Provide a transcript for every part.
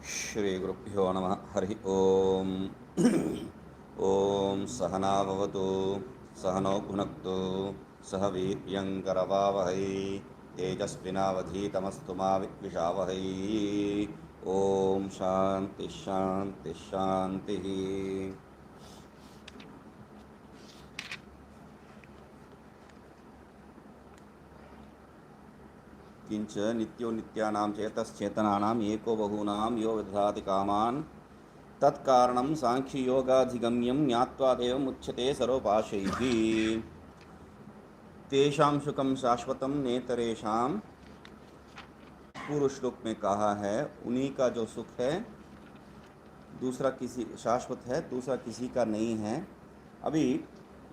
श्रीगुरुभ्यो नमः। हरि ओम। ओम सहना भवतु, सहनौ भुनक्तु, सह वीर्यङ्करवावहै, तेजस्विनावधीतमस्तु मा विद्विषावहै। ओम शांति शांति शांति। किंच नित्यो नित्यानां चेतश्चेतनानां एको बहूनां यो विदधाति कामान् तत्कारणं सांख्ययोगाधिगम्यं ज्ञात्वा देवम् उच्यते सर्वपाशैः। तेषां सुखं शाश्वतं नेतरेषां, पूर्व श्लोक में कहा है उन्हीं का जो सुख है दूसरा किसी शाश्वत है, दूसरा किसी का नहीं है। अभी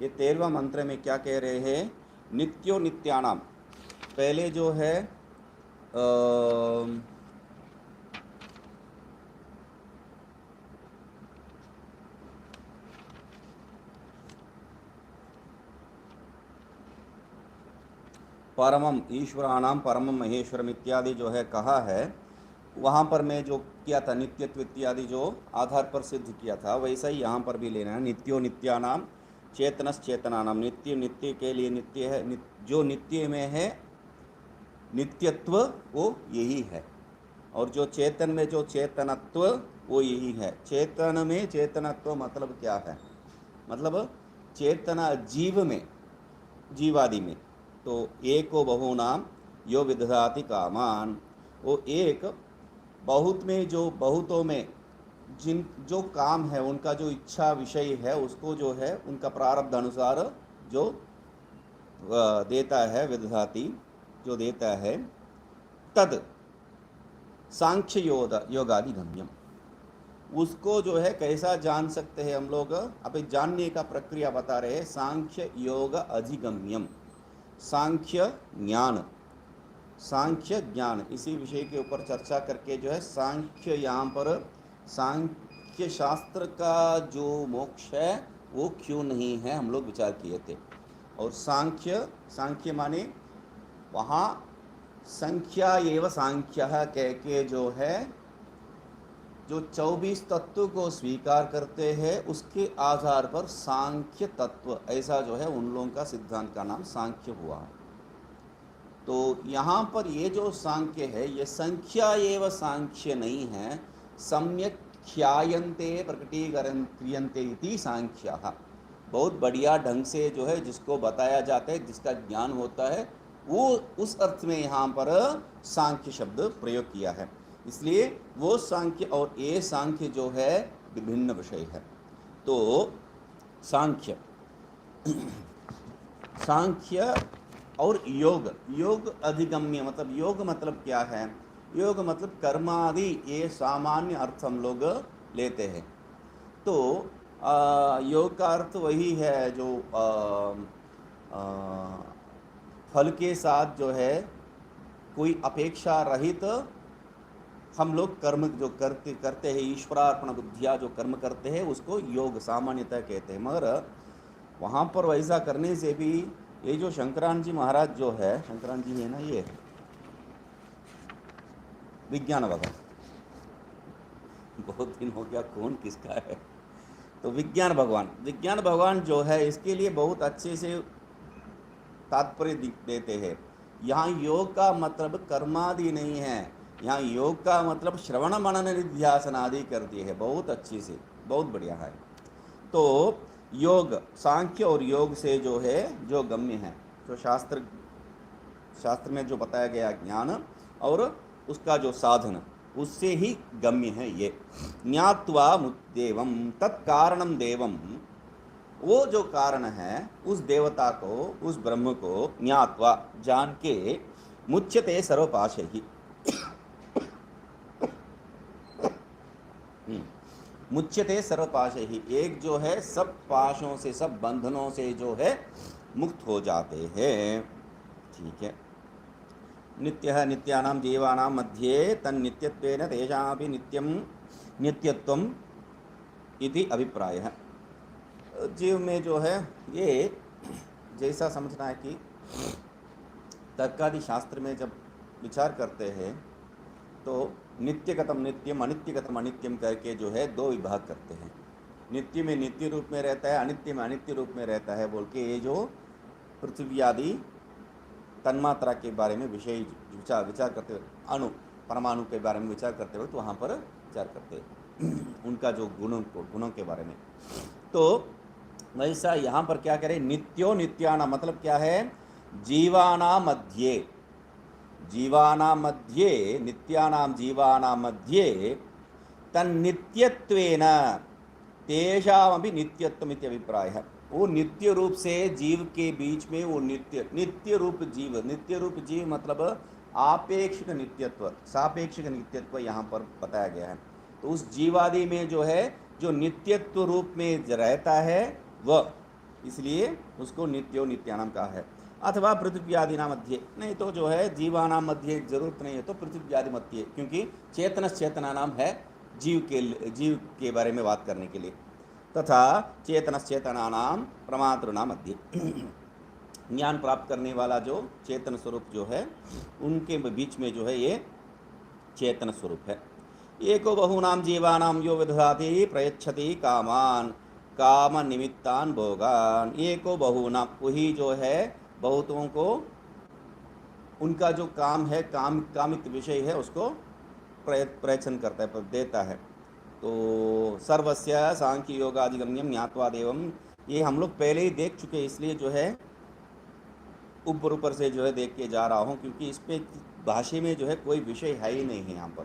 ये 13वां मंत्र में क्या कह रहे हैं? नित्यो नित्यानाम। पहले जो है परमम ईश्वराणाम परमम महेश्वरम इत्यादि जो है कहा है, वहाँ पर मैं जो किया था नित्यत्व इत्यादि जो आधार पर सिद्ध किया था वैसा ही यहाँ पर भी लेना है। नित्यो नित्यानाम चेतनस चेतनानाम, नित्य नित्य के लिए नित्य है, जो नित्य में है नित्यत्व वो यही है, और जो चेतन में जो चेतनत्व वो यही है। चेतन में चेतनत्व मतलब क्या है? मतलब चेतना जीव में, जीवादि में। तो एको बहुनाम यो विदधाति कामान, वो एक बहुत में जो बहुतों में जिन जो काम है उनका जो इच्छा विषय है उसको जो है उनका प्रारब्ध अनुसार जो देता है, विदधाति जो देता है, तद सांख्य योगादि गम्यम। उसको जो है कैसा जान सकते हैं हम लोग? अभी जानने का प्रक्रिया बता रहे हैं। सांख्य योग अधिगम्यम, सांख्य ज्ञान, सांख्य ज्ञान, इसी विषय के ऊपर चर्चा करके जो है सांख्य, यहाँ पर सांख्य शास्त्र का जो मोक्ष है वो क्यों नहीं है हम लोग विचार किए थे। और सांख्य, सांख्य माने वहाँ संख्या एवं सांख्य कह के जो है जो 24 तत्व को स्वीकार करते हैं उसके आधार पर सांख्य तत्व, ऐसा जो है उन लोगों का सिद्धांत का नाम सांख्य हुआ। तो यहाँ पर ये जो सांख्य है ये संख्या एवं सांख्य नहीं है, सम्यक ख्यायन्ते प्रकटीकरण क्रियन्ते इति सांख्यः। बहुत बढ़िया ढंग से जो है जिसको बताया जाता है, जिसका ज्ञान होता है, वो उस अर्थ में यहाँ पर सांख्य शब्द प्रयोग किया है। इसलिए वो सांख्य और ये सांख्य जो है विभिन्न विषय है। तो सांख्य सांख्य और योग, योग अधिगम्य मतलब योग मतलब क्या है? योग मतलब कर्मादि, ये सामान्य अर्थ हम लोग लेते हैं। तो योग का अर्थ वही है जो फल के साथ जो है कोई अपेक्षा रहित हम लोग कर्म जो करते हैं, ईश्वरार्पण बुद्धिया जो कर्म करते हैं उसको योग सामान्यतः कहते हैं। मगर वहाँ पर वैसा करने से भी ये जो शंकरान जी महाराज जो है, शंकरान जी है ना, ये विज्ञान भगवान, बहुत दिन हो गया कौन किसका है, तो विज्ञान भगवान जो है इसके लिए बहुत अच्छे से तात्पर्य देते हैं। यहाँ योग का मतलब कर्मादि नहीं है, यहाँ योग का मतलब श्रवण मनन निध्यासन आदि करती है, बहुत अच्छी से, बहुत बढ़िया है। तो योग, सांख्य और योग से जो है जो गम्य है, जो शास्त्र में जो बताया गया ज्ञान और उसका जो साधन, उससे ही गम्य है ये। ज्ञात्वा देवम तत्कारणम देवम, वो जो कारण है उस देवता को, उस ब्रह्म को ज्ञात्वा जान के, मुच्यते सर्वपाशै ही, मुच्यते सर्वपाशै ही, एक जो है सब पाशों से, सब बंधनों से जो है मुक्त हो जाते हैं। ठीक है। नित्यः नित्यानां जीवानां मध्ये तन्नित्यत्वेन तेषामपि नित्यं नित्यत्वम् इति अभिप्रायः। जीव में जो है ये जैसा समझना है कि तर्कादि शास्त्र में जब विचार करते हैं तो नित्यगतम नित्यम अनित्यगतम अनित्यम करके जो है दो विभाग करते हैं। नित्य में नित्य रूप में रहता है, अनित्य में अनित्य रूप में रहता है बोल के ये जो पृथ्वी आदि तन्मात्रा के बारे में विचार करते हुए अणु परमाणु के बारे में विचार करते हुए तो वहाँ पर विचार करते हैं उनका जो गुणों के बारे में। तो वैसा यहाँ पर क्या करें, नित्यो नित्याना मतलब क्या है, जीवाना मध्य नित्यानां जीवानां मध्ये तन्नित्यत्वेन तेषामपि नित्यत्वम् इति अभिप्रायः। वो नित्य रूप से जीव के बीच में वो नित्य रूप जीव मतलब आपेक्षिक नित्यत्व सापेक्षिक नित्यत्व यहाँ पर बताया गया है। तो उस जीवादि में जो है जो नित्यत्व रूप में रहता है वह, इसलिए उसको नित्यो नित्यानाम कहा है। अथवा पृथ्व्यादिना मध्य, नहीं तो जो है जीवानां मध्य जरूरत नहीं है तो पृथ्व्यादि मध्य, क्योंकि चेतना नाम है जीव के बारे में बात करने के लिए। तथा चेतनानां प्रमातृणां मध्य, ज्ञान प्राप्त करने वाला जो चेतन स्वरूप जो है उनके बीच में जो है ये चेतन स्वरूप है। एको बहूनां जीवानां यो विदधाति प्रयच्छति कामान काम निमित्तान भोगान। एको बहूनां, वही जो है बहुतों को उनका जो काम है कामित विषय है उसको प्रयत्न करता है, देता है। तो सर्वस्य सांख्य योगादिगम्यम ज्ञात्वा देवम, ये हम लोग पहले ही देख चुके हैं, इसलिए जो है ऊपर से जो है देख के जा रहा हूँ, क्योंकि इस पे भाषा में जो है कोई विषय है ही नहीं है यहाँ पर।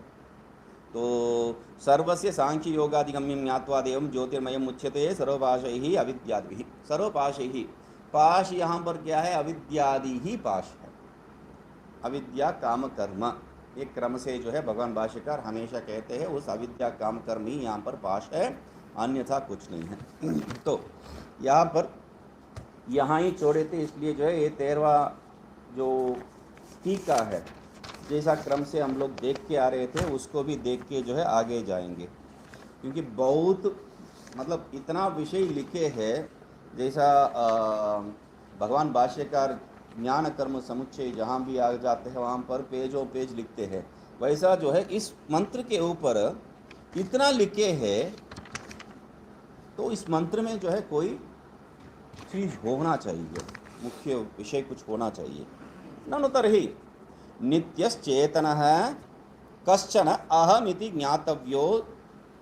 तो सर्वस्य सांख्य योगादिगम्यम ज्ञात्वा देवम ज्योतिर्मयम उच्यते सर्वपाशैः अविद्यादिभिः। सर्वपाशैः, पाश यहाँ पर क्या है, अविद्यादि ही पाश है। अविद्या काम कर्म एक क्रम से जो है भगवान भाष्यकार हमेशा कहते हैं उस अविद्या काम कर्म ही यहाँ पर पाश है, अन्यथा कुछ नहीं है। तो यहाँ पर यहाँ ही छोड़े थे, इसलिए जो है ये 13वां जो टीका है जैसा क्रम से हम लोग देख के आ रहे थे उसको भी देख के जो है आगे जाएंगे, क्योंकि बहुत मतलब इतना विषय लिखे हैं। जैसा भगवान भाष्यकार ज्ञान कर्म समुच्चय जहाँ भी आ जाते हैं वहाँ पर पेजों पेज लिखते हैं, वैसा जो है इस मंत्र के ऊपर इतना लिखे हैं। तो इस मंत्र में जो है कोई चीज़ होना चाहिए, मुख्य विषय कुछ होना चाहिए। ननु तर्हि नित्यश्चेतनः कश्चन अहमिति ज्ञातव्यो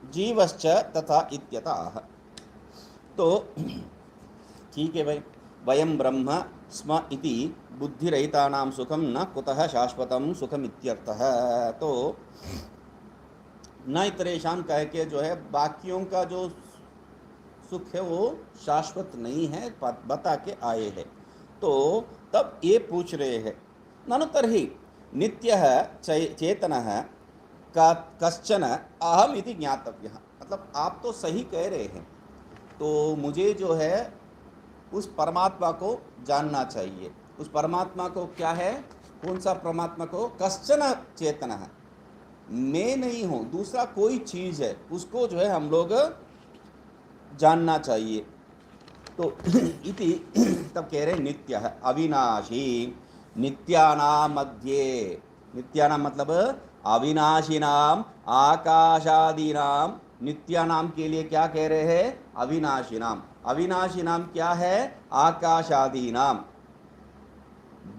जीवश्च तथा इत्यतः। तो ठीक है भाई, वयं ब्रह्म स्म इति बुद्धिरहितानां सुखम न कुतः शाश्वतं सुखम इत्यर्थः। तो न इतरेशान कह के जो है बाकियों का जो सुख है वो शाश्वत नहीं है बता के आए हैं। तो तब ये पूछ रहे हैं, ननु तर्हि नित्यः चेतनः कश्चन अहम इति ज्ञातव्यः। मतलब आप तो सही कह रहे हैं, तो मुझे जो है उस परमात्मा को जानना चाहिए। उस परमात्मा को क्या है, कौन सा परमात्मा को, कश्चन चेतन है, मैं नहीं हूँ, दूसरा कोई चीज़ है, उसको जो है हम लोग जानना चाहिए। तो इति तब कह रहे नित्य है अविनाशी नित्यानाम मध्ये। नित्यानाम मतलब अविनाशिनाम आकाशादीनाम, नित्यानाम के लिए क्या कह रहे हैं, अविनाशी नाम। अविनाशी नाम क्या है, आकाशादि नाम।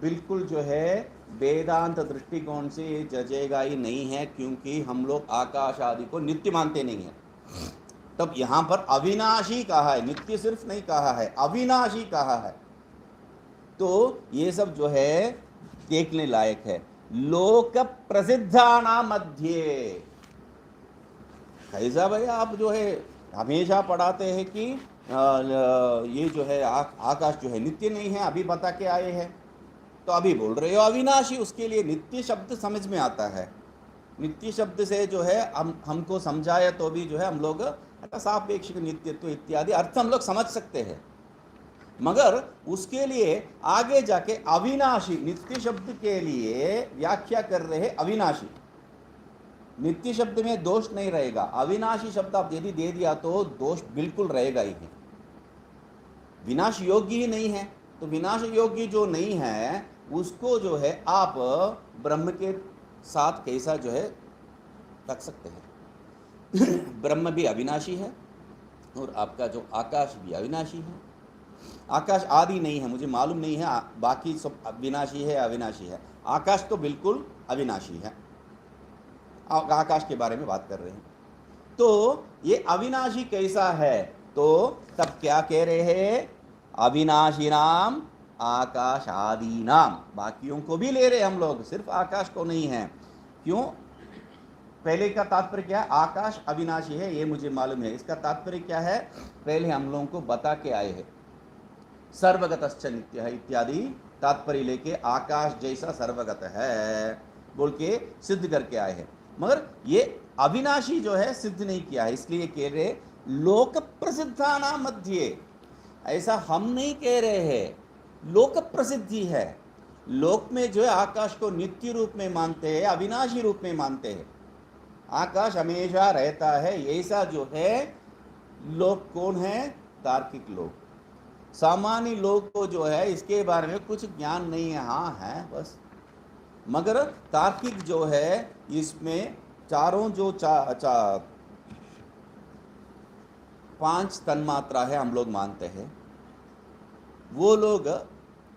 बिल्कुल जो है वेदांत दृष्टिकोण से ये जजेगा ही नहीं है, क्योंकि हम लोग आकाश आदि को नित्य मानते नहीं है। तब यहाँ पर अविनाशी कहा है, नित्य सिर्फ नहीं कहा है, अविनाशी कहा है। तो ये सब जो है देखने लायक है। लोक प्रसिद्धानां मध्ये, कैसा भाई आप जो है हमेशा पढ़ाते हैं कि ये जो है आकाश जो है नित्य नहीं है, अभी बता के आए हैं, तो अभी बोल रहे हो अविनाशी। उसके लिए नित्य शब्द समझ में आता है, नित्य शब्द से जो है हमको समझाया तो भी जो है हम लोग सापेक्षिक नित्यत्व इत्यादि अर्थ हम लोग समझ सकते हैं, मगर उसके लिए आगे जाके अविनाशी, नित्य शब्द के लिए व्याख्या कर रहे हैं अविनाशी। नित्य शब्द में दोष नहीं रहेगा, अविनाशी शब्द आप यदि दे दिया तो दोष बिल्कुल रहेगा ही है। विनाश योग्य ही नहीं है, तो विनाश योग्य जो नहीं है उसको जो है आप ब्रह्म के साथ कैसा जो है रख सकते हैं। ब्रह्म भी अविनाशी है और आपका जो आकाश भी अविनाशी है। आकाश आदि नहीं है, मुझे मालूम नहीं है बाकी सब विनाशी है अविनाशी है, आकाश तो बिल्कुल अविनाशी है। आकाश के बारे में बात कर रहे हैं। तो ये अविनाशी कैसा है, तो तब क्या कह रहे हैं, अविनाशी नाम आकाश आदि नाम, बाकियों को भी ले रहे हम लोग, सिर्फ आकाश को नहीं है। क्यों, पहले का तात्पर्य क्या है, आकाश अविनाशी है ये मुझे मालूम है, इसका तात्पर्य क्या है, पहले हम लोगों को बता के आए हैं, सर्वगतश्च नित्य है इत्यादि तात्पर्य लेके आकाश जैसा सर्वगत है बोल के सिद्ध करके आए हैं। मगर ये अविनाशी जो है सिद्ध नहीं किया है, इसलिए कह रहे लोक प्रसिद्धाना मध्य, ऐसा हम नहीं कह रहे हैं, लोक प्रसिद्धि है। लोक में जो है आकाश को नित्य रूप में मानते हैं, अविनाशी रूप में मानते हैं, आकाश हमेशा रहता है, ऐसा जो है लोग कौन है, तार्किक लोग। सामान्य लोग को जो है इसके बारे में कुछ ज्ञान नहीं है, हाँ है बस। मगर तार्किक जो है इसमें चारों जो पांच तन्मात्रा है हम लोग मानते हैं, वो लोग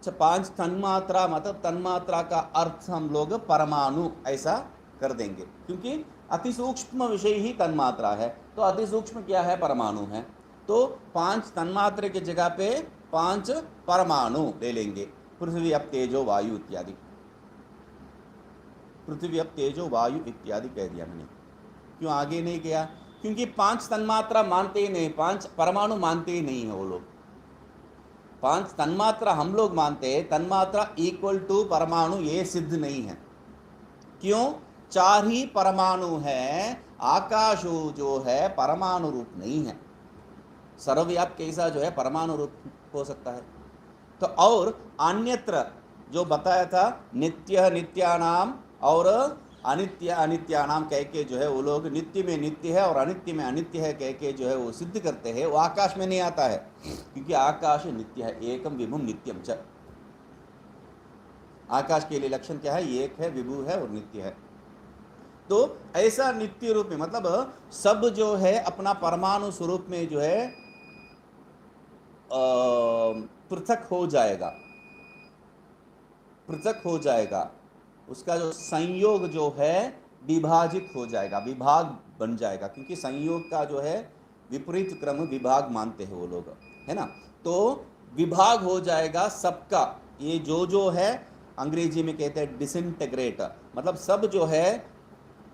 पांच तन्मात्रा मतलब तन्मात्रा का अर्थ हम लोग परमाणु ऐसा कर देंगे, क्योंकि अति सूक्ष्म विषय ही तन्मात्रा है, तो अति सूक्ष्म क्या है, परमाणु है। तो पांच तन्मात्रे के जगह पे पांच परमाणु ले लेंगे, पृथ्वी अप तेजो वायु इत्यादि, पृथ्वी अप तेजो वायु इत्यादि कह दिया मैंने। क्यों आगे नहीं गया, क्योंकि पांच तन्मात्रा मानते ही नहीं, पांच परमाणु मानते ही नहीं है वो लोग। पांच तन्मात्रा हम लोग मानते हैं, तन्मात्रा इक्वल टू परमाणु ये सिद्ध नहीं है। क्यों, चार ही परमाणु है, आकाश जो है परमाणु रूप नहीं है, सर्वव्यापक कैसा जो है परमाणु रूप हो सकता है। तो और अन्यत्र जो बताया था नित्य नित्यानाम और अनित्य अनित्यानाम कह के जो है वो लोग नित्य में नित्य है और अनित्य में अनित्य है कह के जो है वो सिद्ध करते हैं, वो आकाश में नहीं आता है, क्योंकि आकाश नित्य है, एकम विभुम नित्यम च। आकाश के लिए लक्षण क्या है, एक है, विभु है और नित्य है। तो ऐसा नित्य रूप में मतलब सब जो है अपना परमाणु स्वरूप में जो है पृथक हो जाएगा, पृथक हो जाएगा, उसका जो संयोग जो है विभाजित हो जाएगा, विभाग बन जाएगा, क्योंकि संयोग का जो है विपरीत क्रम विभाग मानते हैं वो लोग, है ना। तो विभाग हो जाएगा सबका, ये जो है अंग्रेजी में कहते हैं डिसइंटेग्रेट, मतलब सब जो है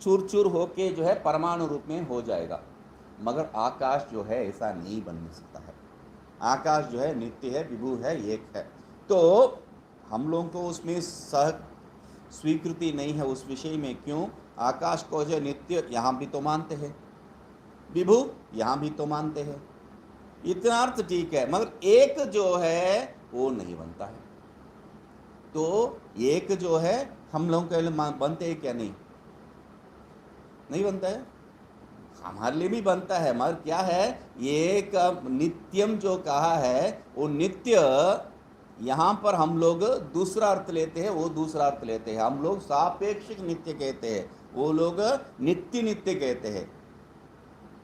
चूर चूर होके जो है परमाणु रूप में हो जाएगा। मगर आकाश जो है ऐसा नहीं बन सकता है, आकाश जो है नित्य है, विभु है, एक है। तो हम लोगों को उसमें सह स्वीकृति नहीं है उस विषय में। क्यों, आकाश को जो नित्य यहाँ भी तो मानते हैं, विभु यहाँ भी तो मानते हैं, इतना अर्थ ठीक है, मगर एक जो है वो नहीं बनता है। तो एक जो है हम लोगों के लिए बनते हैं क्या, नहीं बनता है, हमारे लिए भी बनता है, मगर क्या है, एक नित्यम जो कहा है वो नित्य यहाँ पर हम लोग दूसरा अर्थ लेते हैं, वो दूसरा अर्थ लेते हैं। हम लोग सापेक्षिक नित्य कहते हैं, वो लोग नित्य नित्य कहते हैं।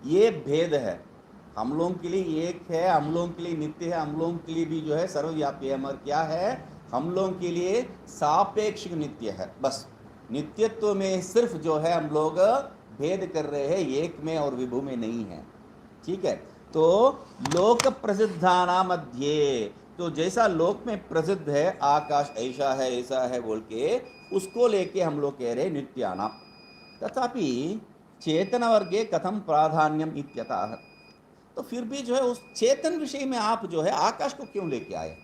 ये भेद है, हम लोगों के लिए एक है, हम लोगों के लिए नित्य है, हम लोगों के लिए भी जो है सर्वव्यापी है, मगर क्या है, हम लोगों के लिए सापेक्षिक नित्य है। बस नित्यत्व में सिर्फ जो है हम लोग भेद कर रहे हैं, एक में और विभु में नहीं है, ठीक है। तो लोक प्रसिद्धाना मध्य, तो जैसा लोक में प्रसिद्ध है आकाश ऐसा है बोल के उसको लेके हम लोग कह रहे नित्यानाम। तथापि चेतन वर्गे कथम प्राधान्यम इत्यतः, तो फिर भी जो है उस चेतन विषय में आप जो है आकाश को क्यों लेके आए,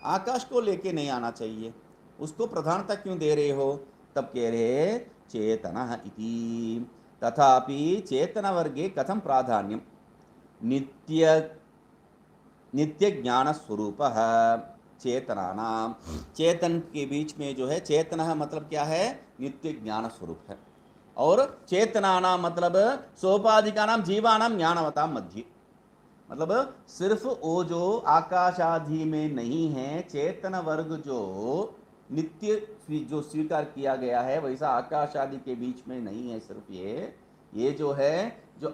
आकाश को लेके नहीं आना चाहिए, उसको प्रधानता क्यों दे रहे हो। तब कह रहे चेतन इति, तथापि चेतन वर्गे कथम प्राधान्यम, नित्य ज्ञान स्वरूप चेतनानाम, चेतन के बीच में जो है चेतन मतलब क्या है, नित्य ज्ञान स्वरूप है, और चेतनानाम मतलब सोपाधिकानाम जीवानाम ज्ञानवताम मध्य, मतलब सिर्फ वो जो आकाश आदि में नहीं है, चेतन वर्ग जो नित्य जो स्वीकार किया गया है वैसा आकाश आदि के बीच में नहीं है। सिर्फ ये जो है, जो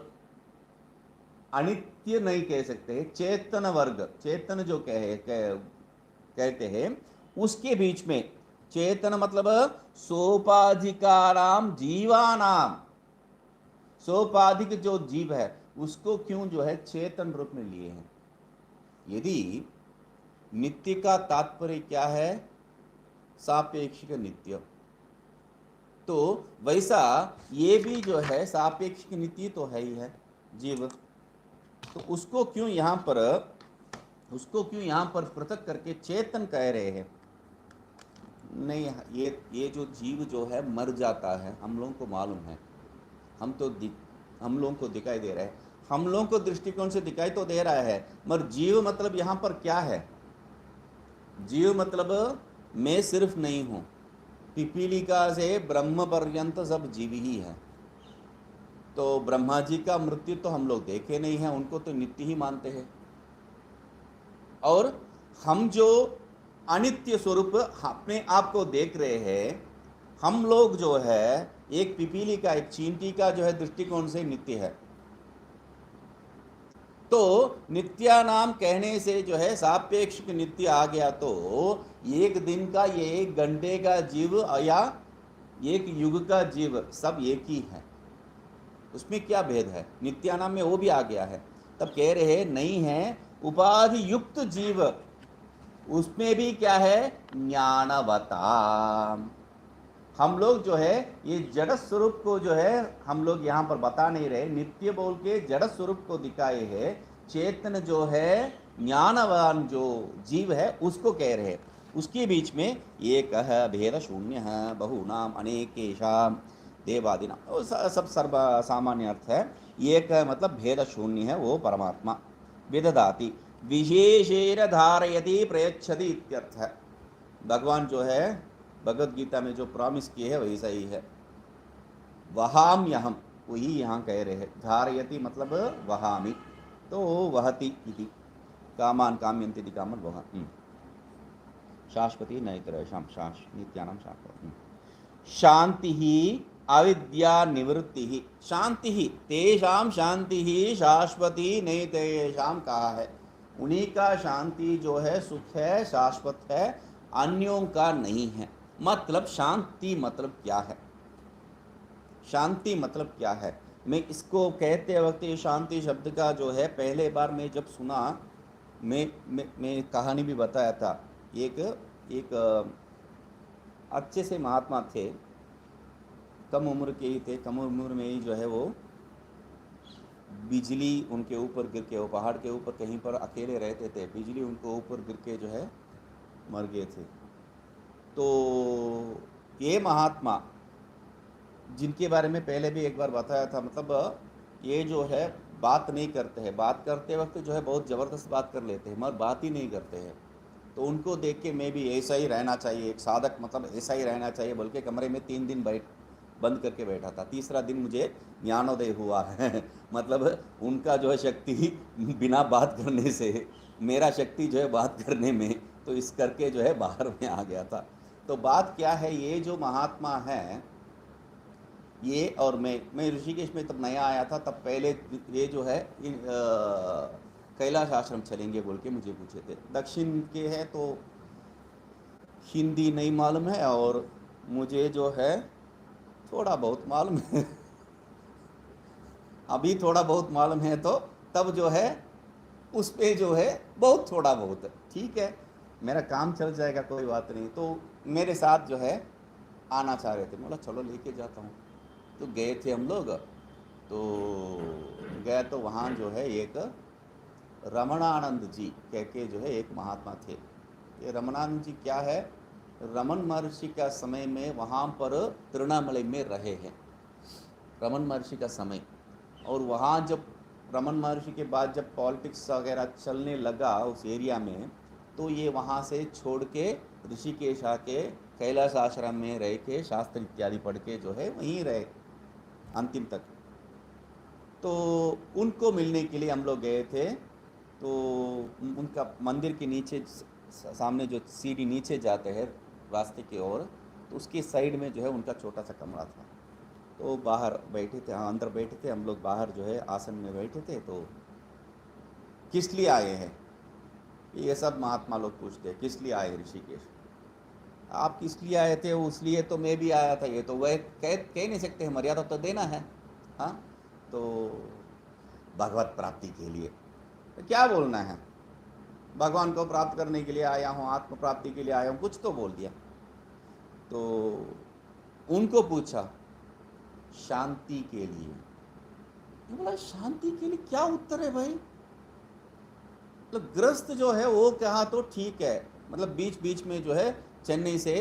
अनित्य नहीं कह सकते, चेतन वर्ग, चेतन जो कहते हैं उसके बीच में, चेतन मतलब सोपाधिकाराम जीवानाम, सोपाधिक जो जीव है उसको क्यों जो है चेतन रूप में लिए हैं। यदि नित्य का तात्पर्य क्या है, सापेक्षिक नित्य, तो वैसा ये भी जो है सापेक्षिक नित्य तो है ही है जीव, तो उसको क्यों यहाँ पर पृथक करके चेतन कह रहे हैं। नहीं, ये जो जीव जो है मर जाता है, हम लोगों को मालूम है, हम लोगों को दिखाई दे रहा है, हम लोगों को दृष्टिकोण से दिखाई तो दे रहा है, मगर जीव मतलब यहाँ पर क्या है। जीव मतलब मैं सिर्फ नहीं हूँ, पिपीलिका से ब्रह्म पर्यंत सब जीव ही है। तो ब्रह्मा जी का मृत्यु तो हम लोग देखे नहीं हैं, उनको तो नित्य ही मानते हैं। और हम जो अनित्य स्वरूप अपने आप को देख रहे हैं, हम लोग जो है एक पिपीली का, एक चींटी का जो है दृष्टिकोण से नित्य है। तो नित्यानाम कहने से जो है सापेक्षिक नित्य आ गया, तो एक दिन का, ये एक घंटे का जीव या एक युग का जीव सब एक ही है, उसमें क्या भेद है। नित्यानाम में वो भी आ गया है। तब कह रहे नहीं है उपाधि युक्त जीव, उसमें भी क्या है, ज्ञानवता। हम लोग जो है ये जड़ स्वरूप को जो है हम लोग यहाँ पर बता नहीं रहे, नित्य बोल के जड़ स्वरूप को दिखाए है। चेतन जो है ज्ञानवान जो जीव है उसको कह रहे, उसके बीच में एक भेद शून्य बहुनाम अनेकेशाम देवादिना, सब सर्व सामान्य अर्थ है। एक मतलब भेद शून्य है वो परमात्मा, विदधाति विशेषेण धारयति प्रयच्छति इत्यर्थ है। भगवान जो है भगवद गीता में जो प्रॉमिस किए है वैसा ही है। वहाम्यहम, वही यहाँ कह रहे हैं। धारयति मतलब वहामि, तो वहति इति, कामान काम्यन्ति इति कामन वह, शाश्वती नैतरेषां नित्यानां शाश्वती। शांति ही अविद्या निवृत्ति ही, शांति ही तेषां शांति ही शाश्वती नैतेषां कहा है। उन्हीं का शांति जो है सुख है, शाश्वत है, अन्यों का नहीं है। मतलब शांति मतलब क्या है, शांति मतलब क्या है। मैं इसको कहते वक्त ये शांति शब्द का जो है पहले बार मैं जब सुना, मैं कहानी भी बताया था। एक अच्छे से महात्मा थे, कम उम्र के ही थे, कम उम्र में ही जो है वो बिजली उनके ऊपर गिर के, वो पहाड़ के ऊपर कहीं पर अकेले रहते थे, बिजली उनको ऊपर गिर के जो है मर गए थे। तो ये महात्मा जिनके बारे में पहले भी एक बार बताया था, मतलब ये जो है बात नहीं करते हैं, बात करते वक्त जो है बहुत ज़बरदस्त बात कर लेते हैं मगर बात ही नहीं करते हैं। तो उनको देख के मैं भी ऐसा ही रहना चाहिए, एक साधक मतलब ऐसा ही रहना चाहिए बोल के कमरे में 3 दिन बंद करके बैठा था। तीसरा दिन मुझे ज्ञानोदय हुआ है मतलब उनका जो है शक्ति बिना बात करने से, मेरा शक्ति जो है बात करने में, तो इस करके जो है बाहर में आ गया था। तो बात क्या है, ये जो महात्मा है ये, और मैं ऋषिकेश में तब नया आया था, तब पहले ये जो है कैलाश आश्रम चलेंगे बोल के मुझे पूछे थे। दक्षिण के है तो हिंदी नहीं मालूम है और मुझे जो है थोड़ा बहुत मालूम है अभी थोड़ा बहुत मालूम है, तो तब जो है उस पे जो है बहुत थोड़ा बहुत ठीक है, मेरा काम चल जाएगा कोई बात नहीं। तो मेरे साथ जो है आना चाह रहे थे, बोला चलो लेके जाता हूँ। तो गए थे हम लोग, तो गए तो वहाँ जो है एक रमणानंद जी कह के जो है एक महात्मा थे। ये रमणानंद जी क्या है, रमन महर्षि का समय में वहाँ पर तिरुवन्नामलई में रहे हैं, रमन महर्षि का समय। और वहाँ जब रमन महर्षि के बाद जब पॉलिटिक्स वगैरह चलने लगा उस एरिया में, तो ये वहाँ से छोड़ के ऋषिकेश आके कैलाश आश्रम में रह के शास्त्र इत्यादि पढ़ के जो है वहीं रहे अंतिम तक। तो उनको मिलने के लिए हम लोग गए थे। तो उनका मंदिर के नीचे सामने जो सीढ़ी नीचे जाते हैं रास्ते की ओर, तो उसके साइड में जो है उनका छोटा सा कमरा था। तो बाहर बैठे थे, हाँ अंदर बैठे थे, हम लोग बाहर जो है आसन में बैठे थे। तो किस लिए आए हैं, ये सब महात्मा लोग पूछते हैं, किस लिए आए ऋषिकेश, आप किस लिए आए थे, उस लिए तो मैं भी आया था, ये तो वह कह नहीं सकते हैं, मर्यादा तो देना है। हाँ, तो भगवत प्राप्ति के लिए तो क्या बोलना है, भगवान को प्राप्त करने के लिए आया हूँ, आत्म प्राप्ति के लिए आया हूँ, कुछ तो बोल दिया। तो उनको पूछा शांति के लिए, बोला शांति के लिए क्या उत्तर है भाई, मतलब ग्रस्त जो है वो कहा तो ठीक है, मतलब बीच बीच में जो है चेन्नई से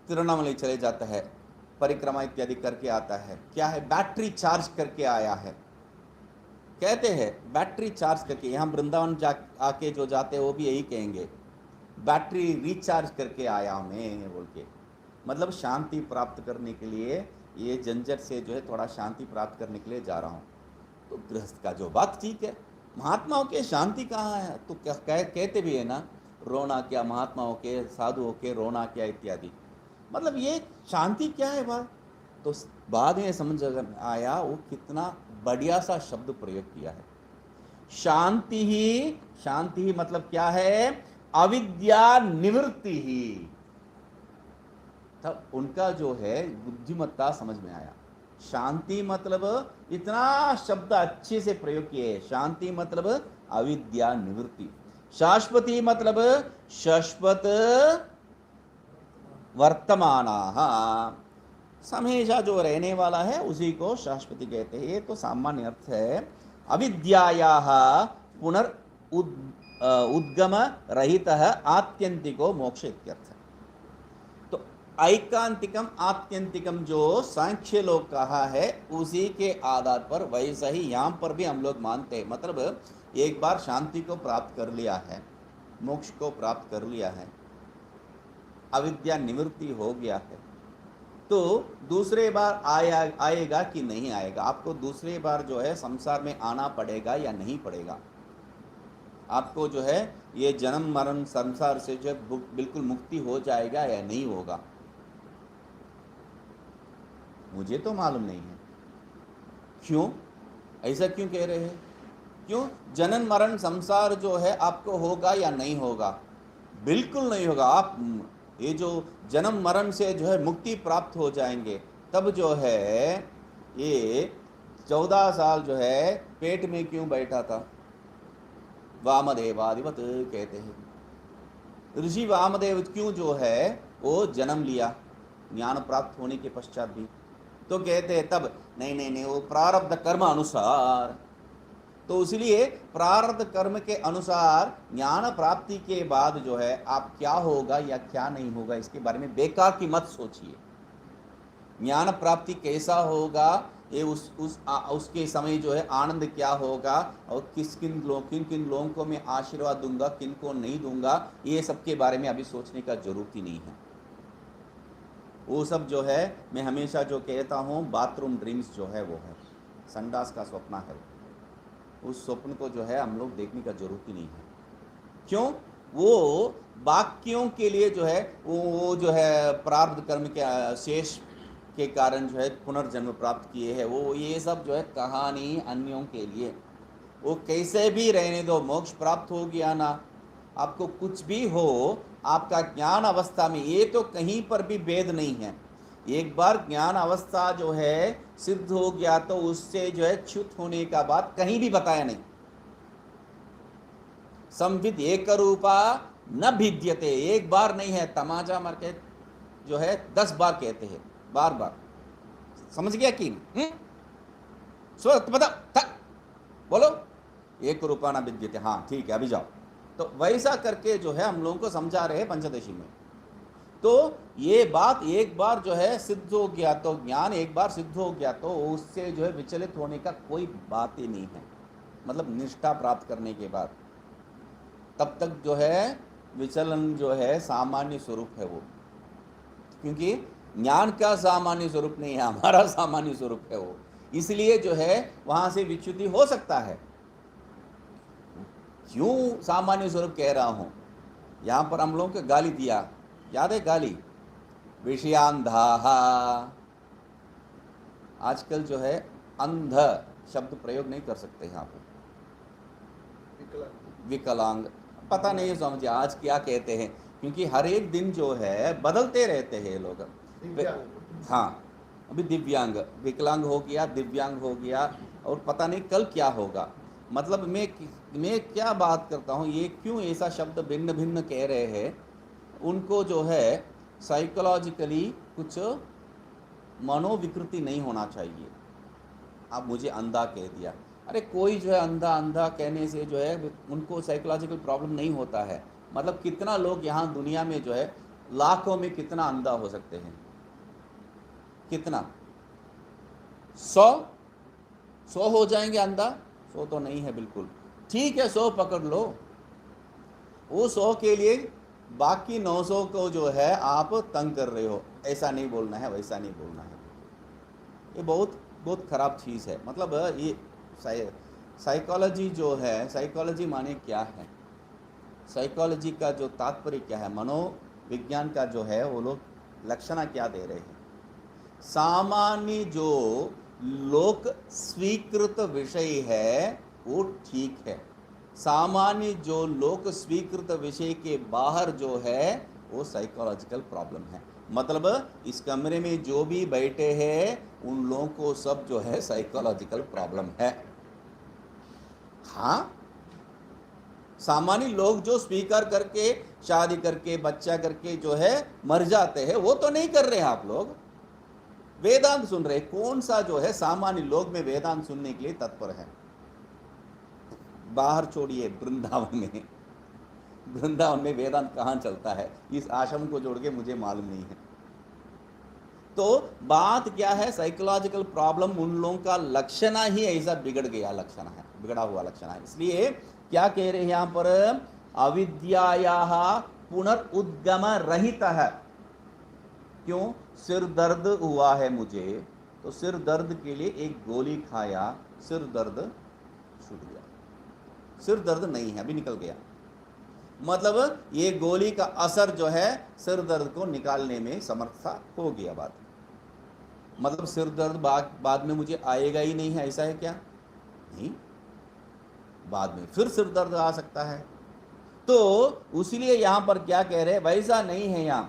तिरुवन्नामलाई चले जाता है, परिक्रमा इत्यादि करके आता है, क्या है बैटरी चार्ज करके आया है, कहते हैं बैटरी चार्ज करके। यहाँ वृंदावन जा आके जो जाते हैं वो भी यही कहेंगे, बैटरी रिचार्ज करके आया मैं बोल के, मतलब शांति प्राप्त करने के लिए, ये झंझट से जो है थोड़ा शांति प्राप्त करने के लिए जा रहा हूँ। तो गृहस्थ का जो बात ठीक है, महात्माओं के शांति कहाँ है, तो क्या कहते भी है ना, रोना क्या, महात्माओं के साधुओं के रोना क्या इत्यादि, मतलब ये शांति क्या है बात। तो बाद में समझ आया वो कितना बढ़िया सा शब्द प्रयोग किया है, शांति ही, शांति ही मतलब क्या है, अविद्या निवृत्ति ही। तब उनका जो है बुद्धिमत्ता समझ में आया, शांति मतलब इतना शब्द अच्छे से प्रयोग किए, शांति मतलब अविद्या निवृत्ति, शाश्वती मतलब शाश्वत वर्तमानाः, हमेशा जो रहने वाला है उसी को शाश्वती कहते हैं। ये तो सामान्य अर्थ है। अविद्यायाः पुनर् उद्गम रहितः आत्यंतिको मोक्ष इत्यर्थ। तो ऐकांतिकम आत्यंतिकम जो सांख्य लोग कहा है उसी के आधार पर वैसा ही यहाँ पर भी हम लोग मानते हैं, मतलब एक बार शांति को प्राप्त कर लिया है, मोक्ष को प्राप्त कर लिया है, अविद्या निवृत्ति हो गया है, तो दूसरे बार आएगा कि नहीं आएगा, आपको दूसरे बार जो है संसार में आना पड़ेगा या नहीं पड़ेगा, आपको जो है ये जन्म मरण संसार से जो बिल्कुल मुक्ति हो जाएगा या नहीं होगा, मुझे तो मालूम नहीं है। क्यों ऐसा क्यों कह रहे हैं, क्यों जन्म मरण संसार जो है आपको होगा या नहीं होगा, बिल्कुल नहीं होगा। आप ये जो जन्म मरण से जो है मुक्ति प्राप्त हो जाएंगे, तब जो है ये 14 साल जो है पेट में क्यों बैठा था, वामदेवादिवत कहते हैं। ऋषि वामदेव क्यों जो है वो जन्म लिया ज्ञान प्राप्त होने के पश्चात भी, तो कहते हैं तब नहीं नहीं नहीं वो प्रारब्ध कर्म अनुसार, तो इसलिए प्रारब्ध कर्म के अनुसार ज्ञान प्राप्ति के बाद जो है आप क्या होगा या क्या नहीं होगा इसके बारे में बेकार की मत सोचिए। ज्ञान प्राप्ति कैसा होगा ये उसके समय जो है आनंद क्या होगा, और किन किन लोगों को मैं आशीर्वाद दूंगा, किन को नहीं दूंगा, ये सब के बारे में अभी सोचने का जरूरत ही नहीं है। वो सब जो है मैं हमेशा जो कहता हूँ बाथरूम ड्रीम्स जो है वो है, संडास का स्वप्न है, उस स्वप्न को जो है हम लोग देखने का जरूरत ही नहीं है। क्यों, वो बाकियों के लिए जो है वो जो है प्रारब्ध कर्म के शेष के कारण जो है पुनर्जन्म प्राप्त किए हैं, वो ये सब जो है कहानी अन्यों के लिए, वो कैसे भी रहने दो, मोक्ष प्राप्त हो गया ना, आपको कुछ भी हो, आपका ज्ञान अवस्था में ये तो कहीं पर भी भेद नहीं है। एक बार ज्ञान अवस्था जो है सिद्ध हो गया तो उससे जो है च्युत होने का बात कहीं भी बताया नहीं। संविद एक रूपा न भिद्यते, एक बार नहीं है, तमाचा मार के जो है 10 बार कहते हैं, बार बार। समझ गया कि स्वस्थ बता बोलो, एक रूपा न भिद्यते, हाँ ठीक है अभी जाओ। तो वैसा करके जो है हम लोगों को समझा रहे हैं पंचदशी में। तो ये बात एक बार जो है सिद्ध हो गया तो, ज्ञान एक बार सिद्ध हो गया तो उससे जो है विचलित होने का कोई बात ही नहीं है, मतलब निष्ठा प्राप्त करने के बाद तब तक जो है विचलन जो है सामान्य स्वरूप है वो, क्योंकि ज्ञान का सामान्य स्वरूप नहीं है, हमारा सामान्य स्वरूप है वो, इसलिए जो है वहां से विच्युति हो सकता है। क्यों सामान्य स्वरूप कह रहा हूं, यहां पर हम लोगों को गाली दिया याद है गाली, विषयांधाः। आजकल जो है अंध शब्द प्रयोग नहीं कर सकते यहाँ पे, विकलांग, पता नहीं समझे आज क्या कहते हैं, क्योंकि हर एक दिन जो है बदलते रहते हैं लोग। हाँ, अभी दिव्यांग, विकलांग हो गया, दिव्यांग हो गया, और पता नहीं कल क्या होगा। मतलब मैं क्या बात करता हूँ, ये क्यों ऐसा शब्द भिन्न भिन्न कह रहे हैं। उनको जो है साइकोलॉजिकली कुछ मनोविकृति नहीं होना चाहिए। आप मुझे अंधा कह दिया, अरे कोई जो है अंधा अंधा कहने से जो है उनको साइकोलॉजिकल प्रॉब्लम नहीं होता है। मतलब कितना लोग यहाँ दुनिया में जो है लाखों में कितना अंधा हो सकते हैं, कितना, 100 हो जाएंगे अंधा? 100 तो नहीं है बिल्कुल, ठीक है 100 पकड़ लो, वो 100 के लिए बाकी 900 को जो है आप तंग कर रहे हो। ऐसा नहीं बोलना है, वैसा नहीं बोलना है, ये बहुत बहुत खराब चीज़ है। मतलब ये साइकोलॉजी जो है, साइकोलॉजी माने क्या है, साइकोलॉजी का जो तात्पर्य क्या है, मनोविज्ञान का जो है वो लोग लक्षण क्या दे रहे हैं। सामान्य जो लोक स्वीकृत विषय है वो ठीक है, सामान्य जो लोक स्वीकृत विषय के बाहर जो है वो साइकोलॉजिकल प्रॉब्लम है। मतलब इस कमरे में जो भी बैठे हैं उन लोगों को सब जो है साइकोलॉजिकल प्रॉब्लम है। हाँ, सामान्य लोग जो स्वीकार करके शादी करके बच्चा करके जो है मर जाते हैं, वो तो नहीं कर रहे हैं आप लोग, वेदांत सुन रहे। कौन सा जो है सामान्य लोग में वेदांत सुनने के लिए तत्पर है? बाहर छोड़िए, वृंदावन में, वृंदावन में वेदांत कहाँ चलता है? इस आश्रम को जोड़ के मुझे मालूम नहीं है। तो बात क्या है, साइकोलॉजिकल प्रॉब्लम उन लोगों का लक्षण ही ऐसा बिगड़ गया लक्षण है, बिगड़ा हुआ लक्षण है। इसलिए क्या कह रहे हैं यहाँ पर, अविद्यायाः पुनरुद्गम रहित है। क्यों? सिर दर्द हुआ है मुझे, तो सिर दर्द के लिए एक गोली खाया, सिर दर्द छूट गया, सिर दर्द नहीं है, अभी निकल गया। मतलब ये गोली का असर जो है सिर दर्द को निकालने में समर्थ हो गया। बात मतलब सिर दर्द बाद में मुझे आएगा ही नहीं है, ऐसा है क्या? नहीं, बाद में फिर सिर दर्द आ सकता है। तो इसलिए यहां पर क्या कह रहे हैं, वैसा नहीं है। यहां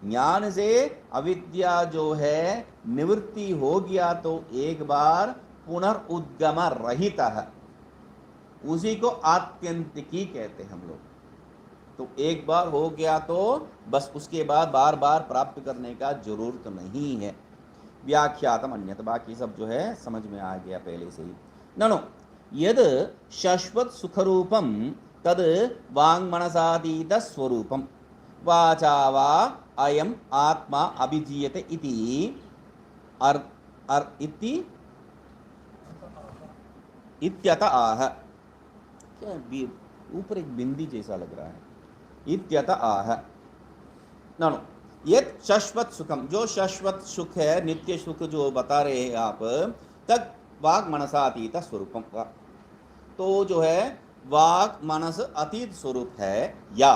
ज्ञान से अविद्या जो है निवृत्ति हो गया तो एक बार पुनर्उद्गम रहित है, उसी को आत्यंतिकी कहते हैं हम लोग। तो एक बार हो गया तो बस उसके बाद बार बार प्राप्त करने का जरूरत नहीं है। व्याख्यातम अन्यत, बाकी सब जो है समझ में आ गया पहले से ही। ननु यद शाश्वत सुखरूपम तद वांग मनसातीत स्वरूपम वाचा वा अयम आत्मा अभिधीयते इति इति इत्यत आह। क्या ऊपर एक बिंदी जैसा लग रहा है, इत्यत आह। ननु यद शाश्वत सुखम, जो शाश्वत सुख है, नित्य सुख जो बता रहे हैं आप, तक वाग मनसातीत स्वरूपम का, तो जो है वाक मनस अतीत स्वरूप है, या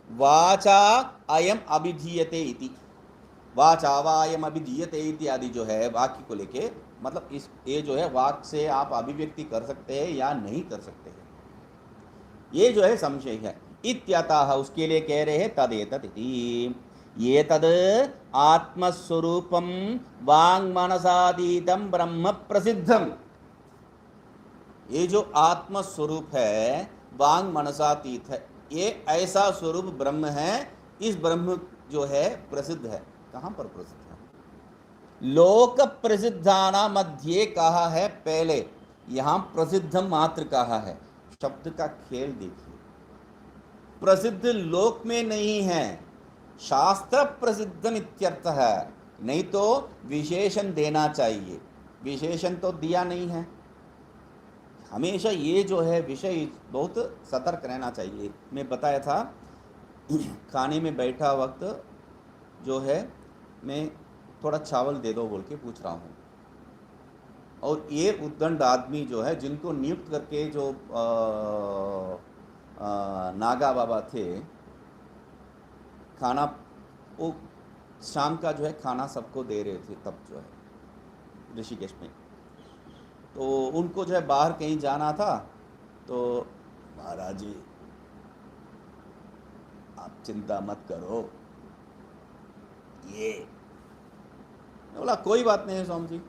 वाचा अयम अभिधीयते इति, वाचा वा अयम अभिधीयते इत्यादि जो है वाक्य को लेके, मतलब इस ये जो है वाक से आप अभिव्यक्ति कर सकते हैं या नहीं कर सकते हैं, ये जो है संशय है। इत्यतः उसके लिए कह रहे हैं तदेतत् इति, ये तद आत्मस्वरूपम वांग मनसातीतम ब्रह्म प्रसिद्धम। ये जो आत्मस्वरूप है वांग मनसातीत है, ये ऐसा स्वरूप ब्रह्म है। इस ब्रह्म जो है प्रसिद्ध है। कहाँ पर प्रसिद्ध है? लोक प्रसिद्धाना मध्य कहा है पहले, यहां प्रसिद्ध मात्र कहा है। शब्द का खेल देखिए, प्रसिद्ध लोक में नहीं है, शास्त्र प्रसिद्धम इत्यर्थ है। नहीं तो विशेषण देना चाहिए, विशेषण तो दिया नहीं है। हमेशा ये जो है विषय बहुत सतर्क रहना चाहिए। मैं बताया था खाने में बैठा वक्त जो है मैं थोड़ा चावल दे दो बोल के पूछ रहा हूँ, और ये उद्दंड आदमी जो है जिनको नियुक्त करके जो नागा बाबा थे खाना वो शाम का जो है खाना सबको दे रहे थे तब जो है ऋषिकेश में। तो उनको जो है बाहर कहीं जाना था, तो महाराज जी आप चिंता मत करो, ये बोला कोई बात नहीं स्वामी जी,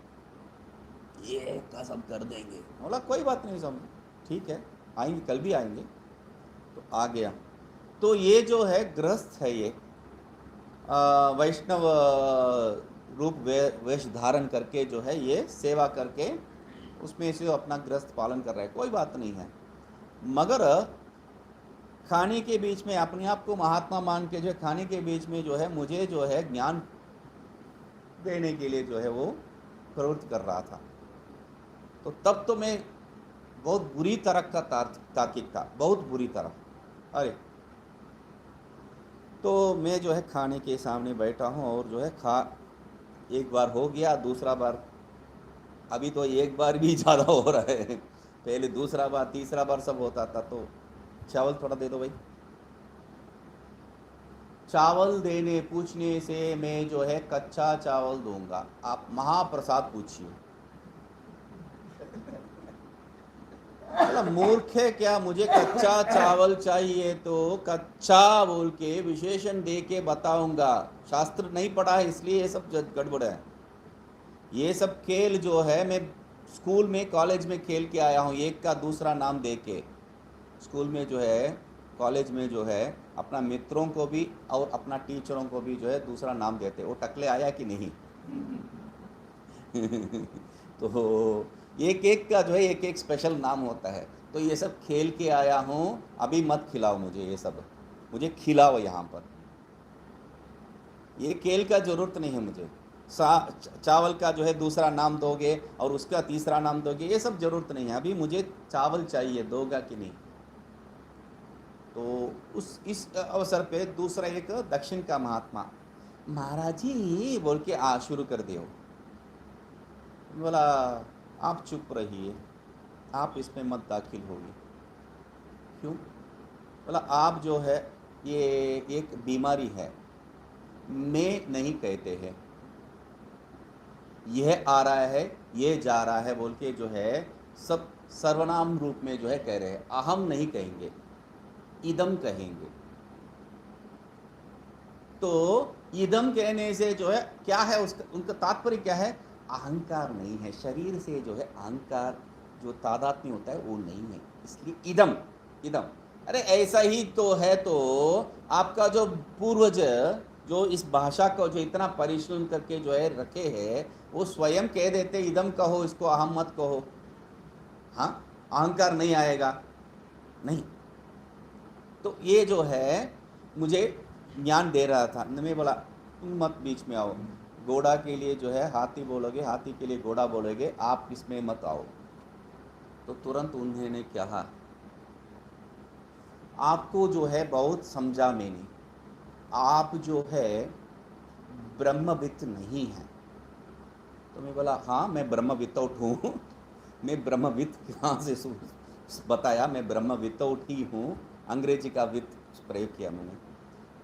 ये का सब कर देंगे। बोला कोई बात नहीं स्वामी जी, ठीक है आएंगे, कल भी आएंगे। तो आ गया। तो ये जो है गृहस्थ है, ये वैष्णव रूप वेश धारण करके जो है ये सेवा करके उसमें से अपना गृहस्थ पालन कर रहा है, कोई बात नहीं है। मगर खाने के बीच में अपने आप को महात्मा मान के जो है खाने के बीच में जो है मुझे जो है ज्ञान देने के लिए जो है वो प्रवृत्त कर रहा था। तो तब तो मैं बहुत बुरी तरह का तार्किक था, बहुत बुरी तरह। अरे तो मैं जो है खाने के सामने बैठा हूँ और जो है एक बार हो गया, दूसरा बार, अभी तो एक बार भी ज़्यादा हो रहा है, पहले दूसरा बार तीसरा बार सब होता था। तो चावल थोड़ा दे दो भाई। चावल देने पूछने से मैं जो है कच्चा चावल दूंगा, आप महाप्रसाद पूछिए। मूर्ख है क्या, मुझे कच्चा चावल चाहिए तो कच्चा बोल के विशेषण दे के बताऊंगा। शास्त्र नहीं पढ़ा है इसलिए ये सब गड़बड़ है। ये सब खेल जो है मैं स्कूल में कॉलेज में खेल के आया हूँ, एक का दूसरा नाम दे के। स्कूल में जो है कॉलेज में जो है अपना मित्रों को भी और अपना टीचरों को भी जो है दूसरा नाम देते। वो टकले आया कि नहीं? तो एक एक का जो है एक एक स्पेशल नाम होता है। तो ये सब खेल के आया हूँ, अभी मत खिलाओ मुझे, ये सब मुझे खिलाओ यहाँ पर। ये खेल का ज़रूरत नहीं है मुझे। चावल का जो है दूसरा नाम दोगे और उसका तीसरा नाम दोगे, ये सब ज़रूरत नहीं है। अभी मुझे चावल चाहिए, दोगा कि नहीं? तो इस अवसर पे दूसरा एक दक्षिण का महात्मा, महाराज जी बोल के शुरू कर दियो। बोला आप चुप रहिए, आप इसमें मत दाखिल होइए। क्यों? बोला आप जो है ये एक बीमारी है, मैं नहीं कहते हैं, यह आ रहा है ये जा रहा है बोल के जो है सब सर्वनाम रूप में जो है कह रहे हैं। अहम नहीं कहेंगे, इदम कहेंगे। तो इदम कहने से जो है क्या है, उसका उनका तात्पर्य क्या है? अहंकार नहीं है, शरीर से जो है अहंकार जो तादात्म्य होता है वो नहीं है, इसलिए इदम इदम। अरे ऐसा ही तो है। तो आपका जो पूर्वज जो इस भाषा को जो इतना परिश्रम करके जो है रखे हैं, वो स्वयं कह देते इदम कहो, इसको अहम मत कहो। हाँ, अहंकार नहीं आएगा, नहीं। तो ये जो है मुझे ज्ञान दे रहा था। मैं बोला तुम मत बीच में आओ, घोड़ा के लिए जो है हाथी बोलोगे, हाथी के लिए घोड़ा बोलोगे, आप इसमें मत आओ। तो तुरंत उन्होंने कहा आपको जो है बहुत समझा मैंने, आप जो है ब्रह्मविद नहीं हैं। तो मैं बोला हाँ मैं ब्रह्मविद हूँ। मैं ब्रह्मविद कहाँ से बताया, मैं ब्रह्मविद ही हूँ, अंग्रेजी का विद प्रयोग किया मैंने।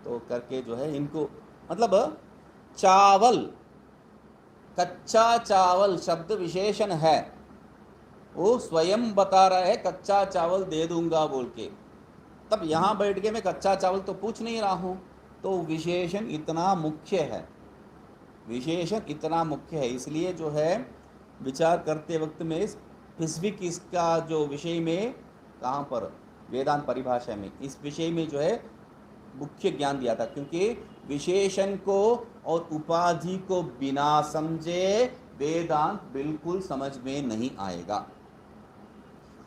तो करके जो है इनको मतलब चावल, कच्चा चावल शब्द विशेषण है, वो स्वयं बता रहा है कच्चा चावल दे दूंगा बोल के। तब यहाँ बैठ के मैं कच्चा चावल तो पूछ नहीं रहा हूँ। तो विशेषण इतना मुख्य है, विशेषण इतना मुख्य है, इसलिए जो है विचार करते वक्त में स्पेसिफिक इसका जो विषय में कहाँ पर वेदांत परिभाषा में इस विषय में जो है मुख्य ज्ञान दिया था। क्योंकि विशेषण को और उपाधि को बिना समझे वेदांत बिल्कुल समझ में नहीं आएगा।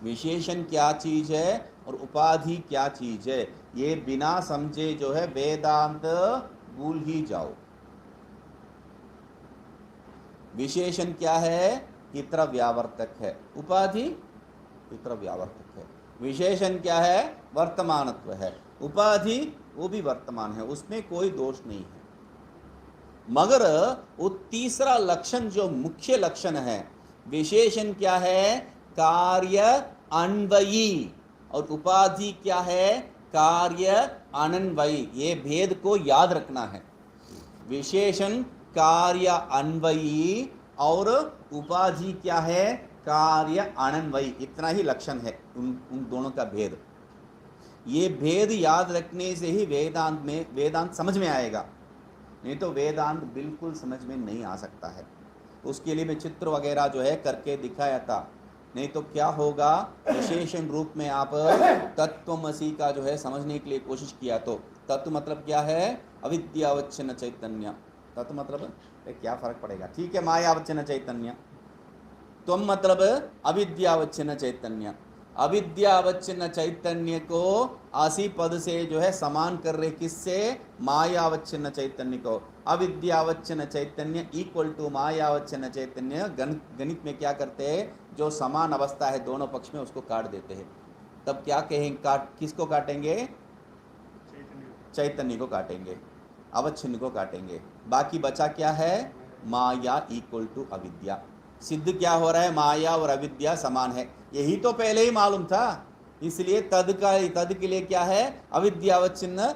विशेषण क्या चीज है और उपाधि क्या चीज है, ये बिना समझे जो है वेदांत भूल ही जाओ। विशेषण क्या है? पितर व्यावर्तक है, उपाधि पितर व्यावर्तक है। विशेषण क्या है? वर्तमानत्व है, उपाधि वो भी वर्तमान है, उसमें कोई दोष नहीं है। मगर वो तीसरा लक्षण जो मुख्य लक्षण है, विशेषण क्या है? कार्य अन्वयी, और उपाधि क्या है? कार्य अनन्वयी। ये भेद को याद रखना है। विशेषण कार्य अन्वयी और उपाधि क्या है, कार्य अनन्वयी। इतना ही लक्षण है उन दोनों का भेद। ये भेद याद रखने से ही वेदांत समझ में आएगा, नहीं तो वेदांत बिल्कुल समझ में नहीं आ सकता है। उसके लिए मैं चित्र वगैरह जो है करके दिखाया था, नहीं तो क्या होगा, विशेषण रूप में आप तत्वमसी का जो है समझने के लिए कोशिश किया तो तत्व मतलब क्या है, अविद्यावच्छिन्न चैतन्य। तत्व मतलब क्या फर्क पड़ेगा, ठीक है, मायावच्छिन्न चैतन्य। त्वम मतलब अविद्यावच्छिन्न चैतन्य। अविद्यावच्छिन्न चैतन्य को आसी पद से जो है समान कर रहे किससे, मायावच्छिन्न चैतन्य को। अविद्यावच्छिन्न चैतन्य इक्वल टू मायावच्छिन्न चैतन्य। गणित में क्या करते हैं, जो समान अवस्था है दोनों पक्ष में उसको काट देते हैं। तब क्या कहेंगे, किसको काटेंगे, चैतन्य को काटेंगे, अवच्छिन्न को काटेंगे। बाकी बचा क्या है, माया इक्वल टू अविद्या। सिद्ध क्या हो रहा है, माया और अविद्या समान है। यही तो पहले ही मालूम था, इसलिए तद के लिए क्या है, अविद्यावच्छिन्न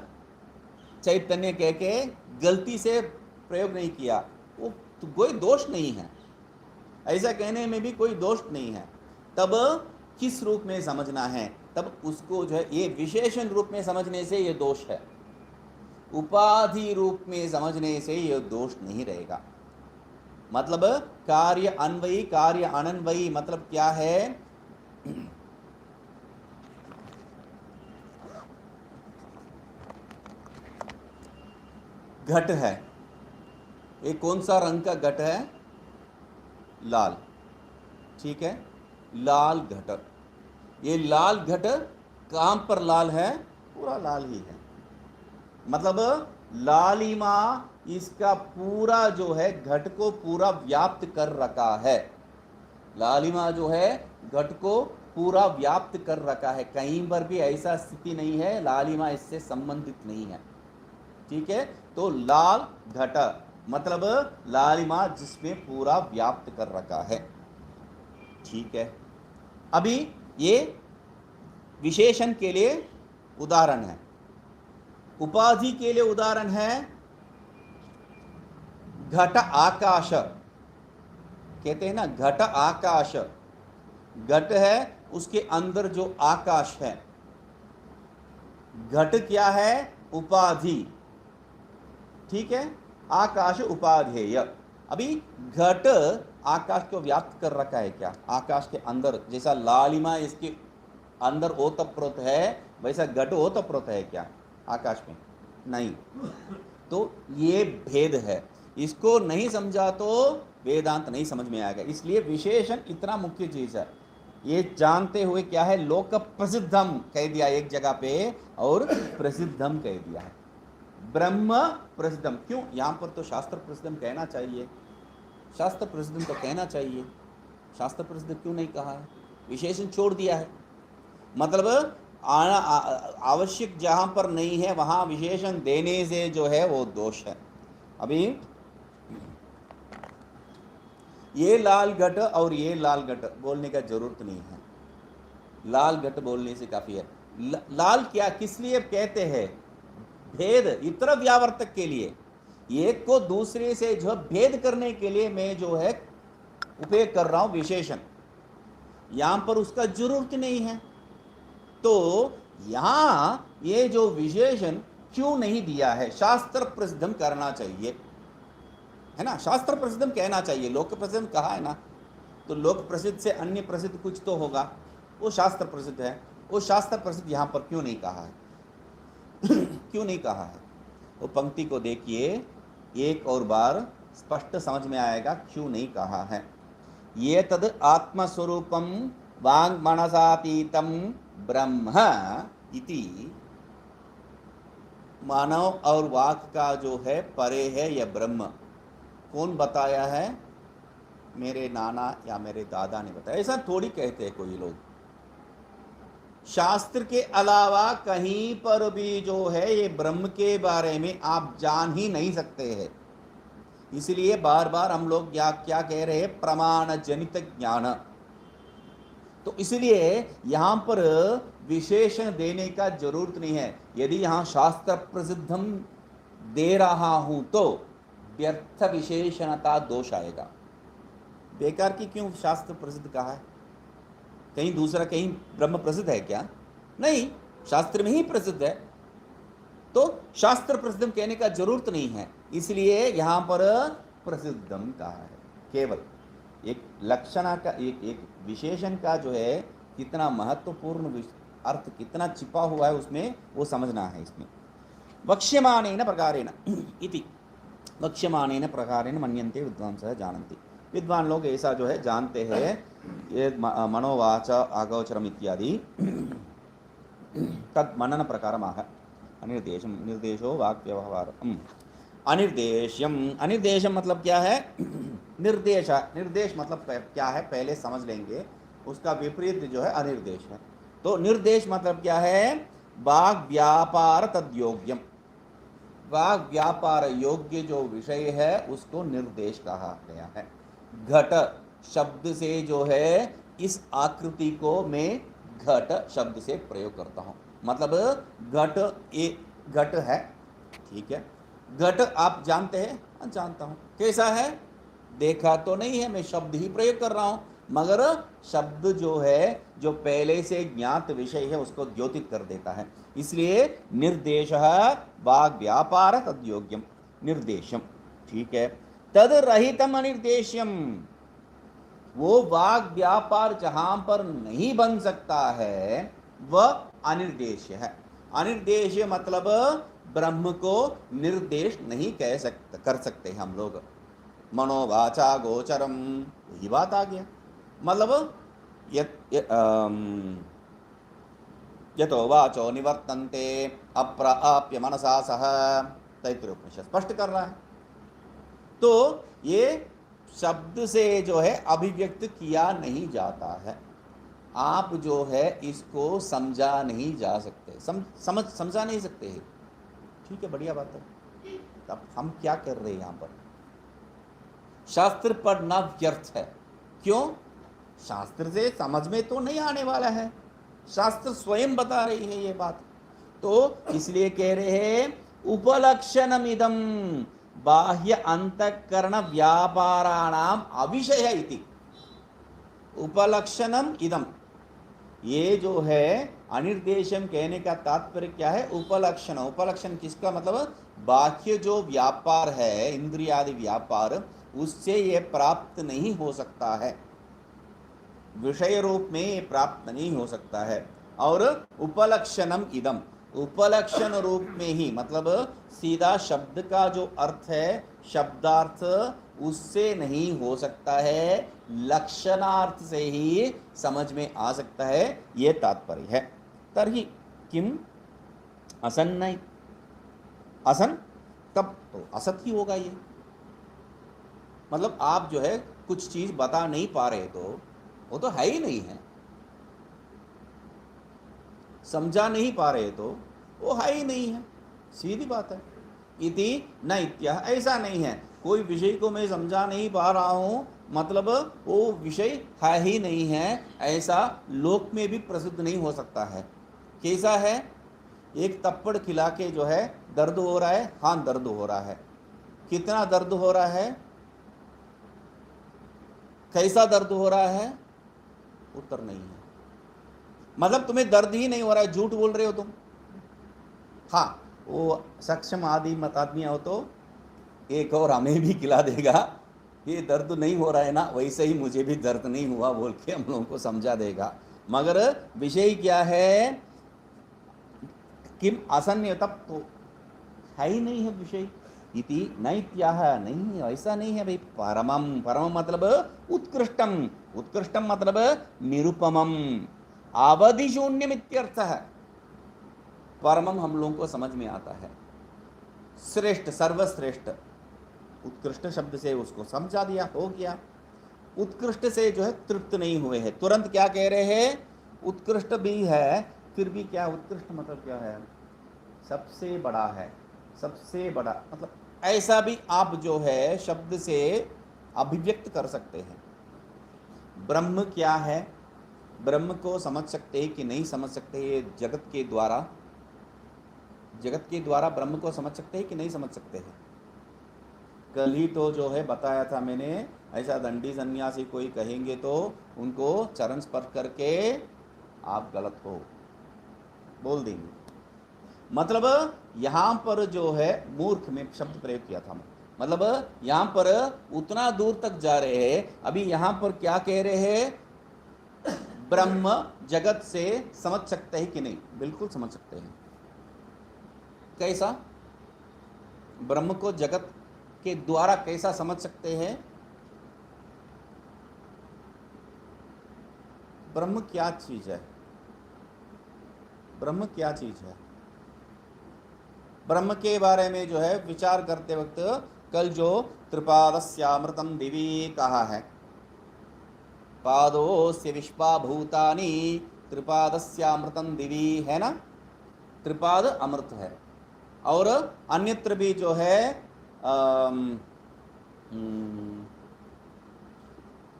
चैतन्य कह के गलती से प्रयोग नहीं किया। वो तो कोई दोष नहीं है, ऐसा कहने में भी कोई दोष नहीं है। तब किस रूप में समझना है, तब उसको जो है, ये विशेषण रूप में समझने से ये दोष है, उपाधि रूप में समझने से ये दोष नहीं रहेगा। मतलब कार्य अन्वयी कार्य अनन्वयी मतलब क्या है, घट है, ये कौन सा रंग का घट है, लाल, ठीक है, लाल घट। ये लाल घट कहां पर लाल है, पूरा लाल ही है। मतलब लालिमा इसका पूरा जो है घट को पूरा व्याप्त कर रखा है। लालिमा जो है घट को पूरा व्याप्त कर रखा है, कहीं पर भी ऐसा स्थिति नहीं है लालिमा इससे संबंधित नहीं है, ठीक है। तो लाल घट मतलब लालिमा जिसमें पूरा व्याप्त कर रखा है, ठीक है। अभी ये विशेषण के लिए उदाहरण है, उपाधि के लिए उदाहरण है घट आकाश। कहते हैं ना घट आकाश, घट है उसके अंदर जो आकाश है, घट क्या है, उपाधि, ठीक है, आकाश उपाधेय। अभी घट आकाश को व्याप्त कर रखा है क्या, आकाश के अंदर, जैसा लालिमा इसके अंदर ओतप्रोत है वैसा घट ओतप्रोत है क्या आकाश में, नहीं। तो ये भेद है, इसको नहीं समझा तो वेदांत नहीं समझ में आएगा। इसलिए विशेषण इतना मुख्य चीज है, ये जानते हुए क्या है, लोक प्रसिद्धम कह दिया एक जगह पे और प्रसिद्धम कह दिया है, ब्रह्म प्रसिद्धम। क्यों, यहां पर तो शास्त्र प्रसिद्धम कहना चाहिए, शास्त्र प्रसिद्धम तो कहना चाहिए, शास्त्र प्रसिद्ध क्यों नहीं कहा है, विशेषण छोड़ दिया है। मतलब आवश्यक जहां पर नहीं है वहां विशेषण देने से जो है वो दोष है। अभी ये लाल घट और ये लाल घट बोलने का जरूरत नहीं है, लाल घट बोलने से काफी है। लाल क्या किस लिए कहते हैं, भेद इतर व्यावर्तक के लिए, एक को दूसरे से जो भेद करने के लिए मैं जो है उपयोग कर रहा हूं विशेषण, यहां पर उसका जरूरत नहीं है। तो यहां ये जो विशेषण क्यों नहीं दिया है, शास्त्र प्रसिद्धम करना चाहिए, है ना, शास्त्र प्रसिद्धम कहना चाहिए। लोक प्रसिद्ध कहा है ना, तो लोक प्रसिद्ध से अन्य प्रसिद्ध कुछ तो होगा, वो शास्त्र प्रसिद्ध है। वो शास्त्र प्रसिद्ध यहां पर क्यों नहीं कहा है क्यों नहीं कहा है, वो पंक्ति को देखिए एक और बार, स्पष्ट समझ में आएगा क्यों नहीं कहा है। ये तद आत्मस्वरूपम वांग मनसातीतम ब्रह्म इति, मानव और वाक का जो है परे है यह ब्रह्म। कौन बताया है, मेरे नाना या मेरे दादा ने बताया, ऐसा थोड़ी कहते हैं कोई लोग। शास्त्र के अलावा कहीं पर भी जो है ये ब्रह्म के बारे में आप जान ही नहीं सकते हैं। इसलिए बार बार हम लोग क्या कह रहे हैं, प्रमाण जनित ज्ञान। तो इसलिए यहां पर विशेषण देने का जरूरत नहीं है। यदि यहां शास्त्र प्रसिद्धम दे रहा हूं तो व्यर्थ विशेषणता दोष आएगा। बेकार की क्यों शास्त्र प्रसिद्ध कहा है? कहीं दूसरा कहीं ब्रह्म प्रसिद्ध है क्या? नहीं, शास्त्र में ही प्रसिद्ध है। तो शास्त्र प्रसिद्धम कहने का जरूरत नहीं है, इसलिए यहां पर प्रसिद्धम कहा है। केवल एक लक्षणा का एक विशेषण का जो है कितना महत्वपूर्ण अर्थ कितना छिपा हुआ है उसमें, वो समझना है इसमें। वक्ष्यमाणेन प्रकारेण इति, वक्ष्यमाणेन प्रकारेण मन्यन्ते विद्वांसः जानन्ति, विद्वान लोग ऐसा जो है जानते हैं। ये मनोवाच आगोचरम इत्यादि तद मनन प्रकारम आह। अनिर्देशम, निर्देशो वाक् व्यवहार। अनिर्देश्यम, अनिर्देशम मतलब क्या है? निर्देश, निर्देश मतलब क्या है पहले समझ लेंगे, उसका विपरीत जो है अनिर्देश है। तो निर्देश मतलब क्या है? वाग व्यापार तद्योग्यम, वाग व्यापार योग्य जो विषय है उसको निर्देश कहा गया है। घट शब्द से जो है इस आकृति को मैं घट शब्द से प्रयोग करता हूं, मतलब घट एक घट है, ठीक है। घट आप जानते हैं? हाँ जानता हूं। कैसा है? देखा तो नहीं है, मैं शब्द ही प्रयोग कर रहा हूं, मगर शब्द जो है जो पहले से ज्ञात विषय है उसको द्योतित कर देता है, इसलिए निर्देश वाग व्यापार तद्योग्यम निर्देशम, ठीक है। तद रहितम अनिर्देश्यम, वो वाग व्यापार जहां पर नहीं बन सकता है वह अनिर्देश्य है। अनिर्देश्य मतलब ब्रह्म को निर्देश नहीं कह सकते, कर सकते हम लोग। मनोवाचा गोचरम, यही बात आ गया। मतलब यतो वाचो निवर्तन्ते अप्राप्य मनसा सह, तैत्तिरीय उपनिषद स्पष्ट कर रहा है। तो ये शब्द से जो है अभिव्यक्त किया नहीं जाता है, आप जो है इसको समझा नहीं जा सकते, समझा नहीं सकते हैं, ठीक है, बढ़िया बात है। अब हम क्या कर रहे हैं यहाँ पर? शास्त्र पढ़ना व्यर्थ है। क्यों? शास्त्र से समझ में तो नहीं आने वाला है, शास्त्र स्वयं बता रही है ये बात। तो इसलिए कह रहे हैं उपलक्षणमिदं बाह्य अंतःकरण व्यापाराणाम अविषय इति। उपलक्षणम इदम, ये जो है अनिर्देशम कहने का तात्पर्य क्या है? उपलक्षण। उपलक्षण किसका मतलब? बाह्य जो व्यापार है, इंद्रियादि व्यापार, उससे ये प्राप्त नहीं हो सकता है, विषय रूप में ये प्राप्त नहीं हो सकता है। और उपलक्षणम इदम, उपलक्षण रूप में ही मतलब सीधा शब्द का जो अर्थ है, शब्दार्थ, उससे नहीं हो सकता है, लक्षणार्थ से ही समझ में आ सकता है, ये तात्पर्य है। तर्हि किम असन्न, असन तब तो असत ही होगा ये। मतलब आप जो है कुछ चीज बता नहीं पा रहे तो वो तो है ही नहीं है, समझा नहीं पा रहे तो वो है ही नहीं है, सीधी बात है। इति न इत्या, ऐसा नहीं है कोई विषय को मैं समझा नहीं पा रहा हूं मतलब वो विषय है ही नहीं है, ऐसा लोक में भी प्रसिद्ध नहीं हो सकता है। कैसा है? एक तप्पड़ खिला के जो है दर्द हो रहा है, हाँ दर्द हो रहा है, कितना दर्द हो रहा है, कैसा दर्द हो रहा है, उत्तर नहीं है। मतलब तुम्हें दर्द ही नहीं हो रहा है, झूठ बोल रहे हो तुम। हाँ, वो सक्षम आदि मत आदमी हो तो एक और हमें भी खिला देगा, ये दर्द नहीं हो रहा है ना, वैसे ही मुझे भी दर्द नहीं हुआ बोल के हम लोगों को समझा देगा। मगर विषय क्या है? किम असन्य, तब तो है ही नहीं है विषय। इति नैत्याह, नहीं ऐसा नहीं है भाई। परमम, परम मतलब उत्कृष्टम, उत्कृष्टम मतलब निरुपमम, अवधि शून्यम इत्यर्थ है। परमम हम लोगों को समझ में आता है, श्रेष्ठ, सर्वश्रेष्ठ। उत्कृष्ट शब्द से उसको समझा दिया, हो गया। उत्कृष्ट से जो है तृप्त नहीं हुए हैं, तुरंत क्या कह रहे हैं? उत्कृष्ट भी है, फिर भी क्या उत्कृष्ट मतलब क्या है? सबसे बड़ा है, सबसे बड़ा मतलब ऐसा भी आप जो है शब्द से अभिव्यक्त कर सकते हैं। ब्रह्म क्या है? ब्रह्म को समझ सकते हैं कि नहीं समझ सकते? ये जगत के द्वारा, जगत के द्वारा ब्रह्म को समझ सकते हैं कि नहीं समझ सकते हैं? कल ही तो जो है बताया था मैंने, ऐसा दंडी सन्यासी कोई कहेंगे तो उनको चरण स्पर्श करके आप गलत हो बोल देंगे। मतलब यहाँ पर जो है मूर्ख में शब्द प्रयोग किया था मैं, मतलब यहाँ पर उतना दूर तक जा रहे हैं। अभी यहाँ पर क्या कह रहे हैं, ब्रह्म जगत से समझ सकते हैं कि नहीं? बिल्कुल समझ सकते हैं। कैसा? ब्रह्म को जगत के द्वारा कैसा समझ सकते हैं? ब्रह्म क्या चीज है? ब्रह्म क्या चीज है? ब्रह्म के बारे में जो है विचार करते वक्त कल जो त्रिपादस्यामृतम दिवी कहा है, पादोस्य विश्वा भूतानि त्रिपादस्यामृतम दिवी, है ना? त्रिपाद अमृत है। और अन्यत्र भी जो है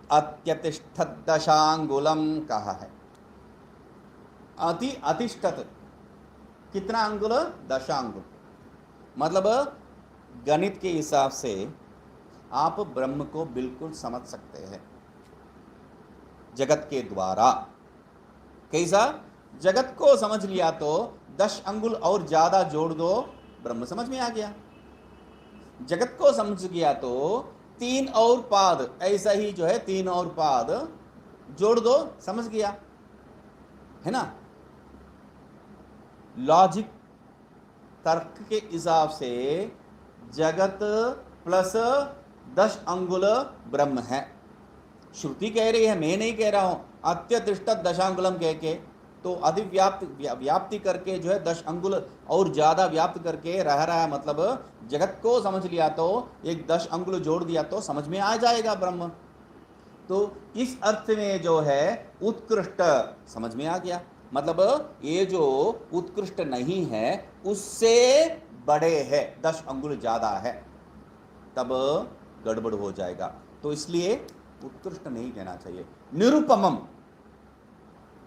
अत्यतिष्ठत दशांगुलम कहा है। अतिष्ठत कितना अंगुल? दशांगुल। मतलब गणित के हिसाब से आप ब्रह्म को बिल्कुल समझ सकते हैं जगत के द्वारा। कैसा? जगत को समझ लिया तो 10 अंगुल और ज्यादा जोड़ दो, ब्रह्म समझ में आ गया। जगत को समझ गया तो 3 और पाद, ऐसा ही जो है 3 और पाद जोड़ दो, समझ गया, है ना? लॉजिक तर्क के हिसाब से जगत प्लस 10 अंगुल ब्रह्म है। श्रुति कह रही है, मैं नहीं कह रहा हूं। अत्यतिष्ठत दशांगुलम कह के तो व्याप्ति करके जो है 10 अंगुल और ज्यादा व्याप्त करके रह रहा है। मतलब जगत को समझ लिया तो एक 10 अंगुल जोड़ दिया तो समझ में आ जाएगा ब्रह्म। तो इस अर्थ में जो है उत्कृष्ट समझ में आ गया। मतलब ये जो उत्कृष्ट नहीं है उससे बड़े है, 10 अंगुल ज्यादा है, तब गड़बड़ हो जाएगा। तो इसलिए उत्कृष्ट नहीं कहना चाहिए। निरुपमम,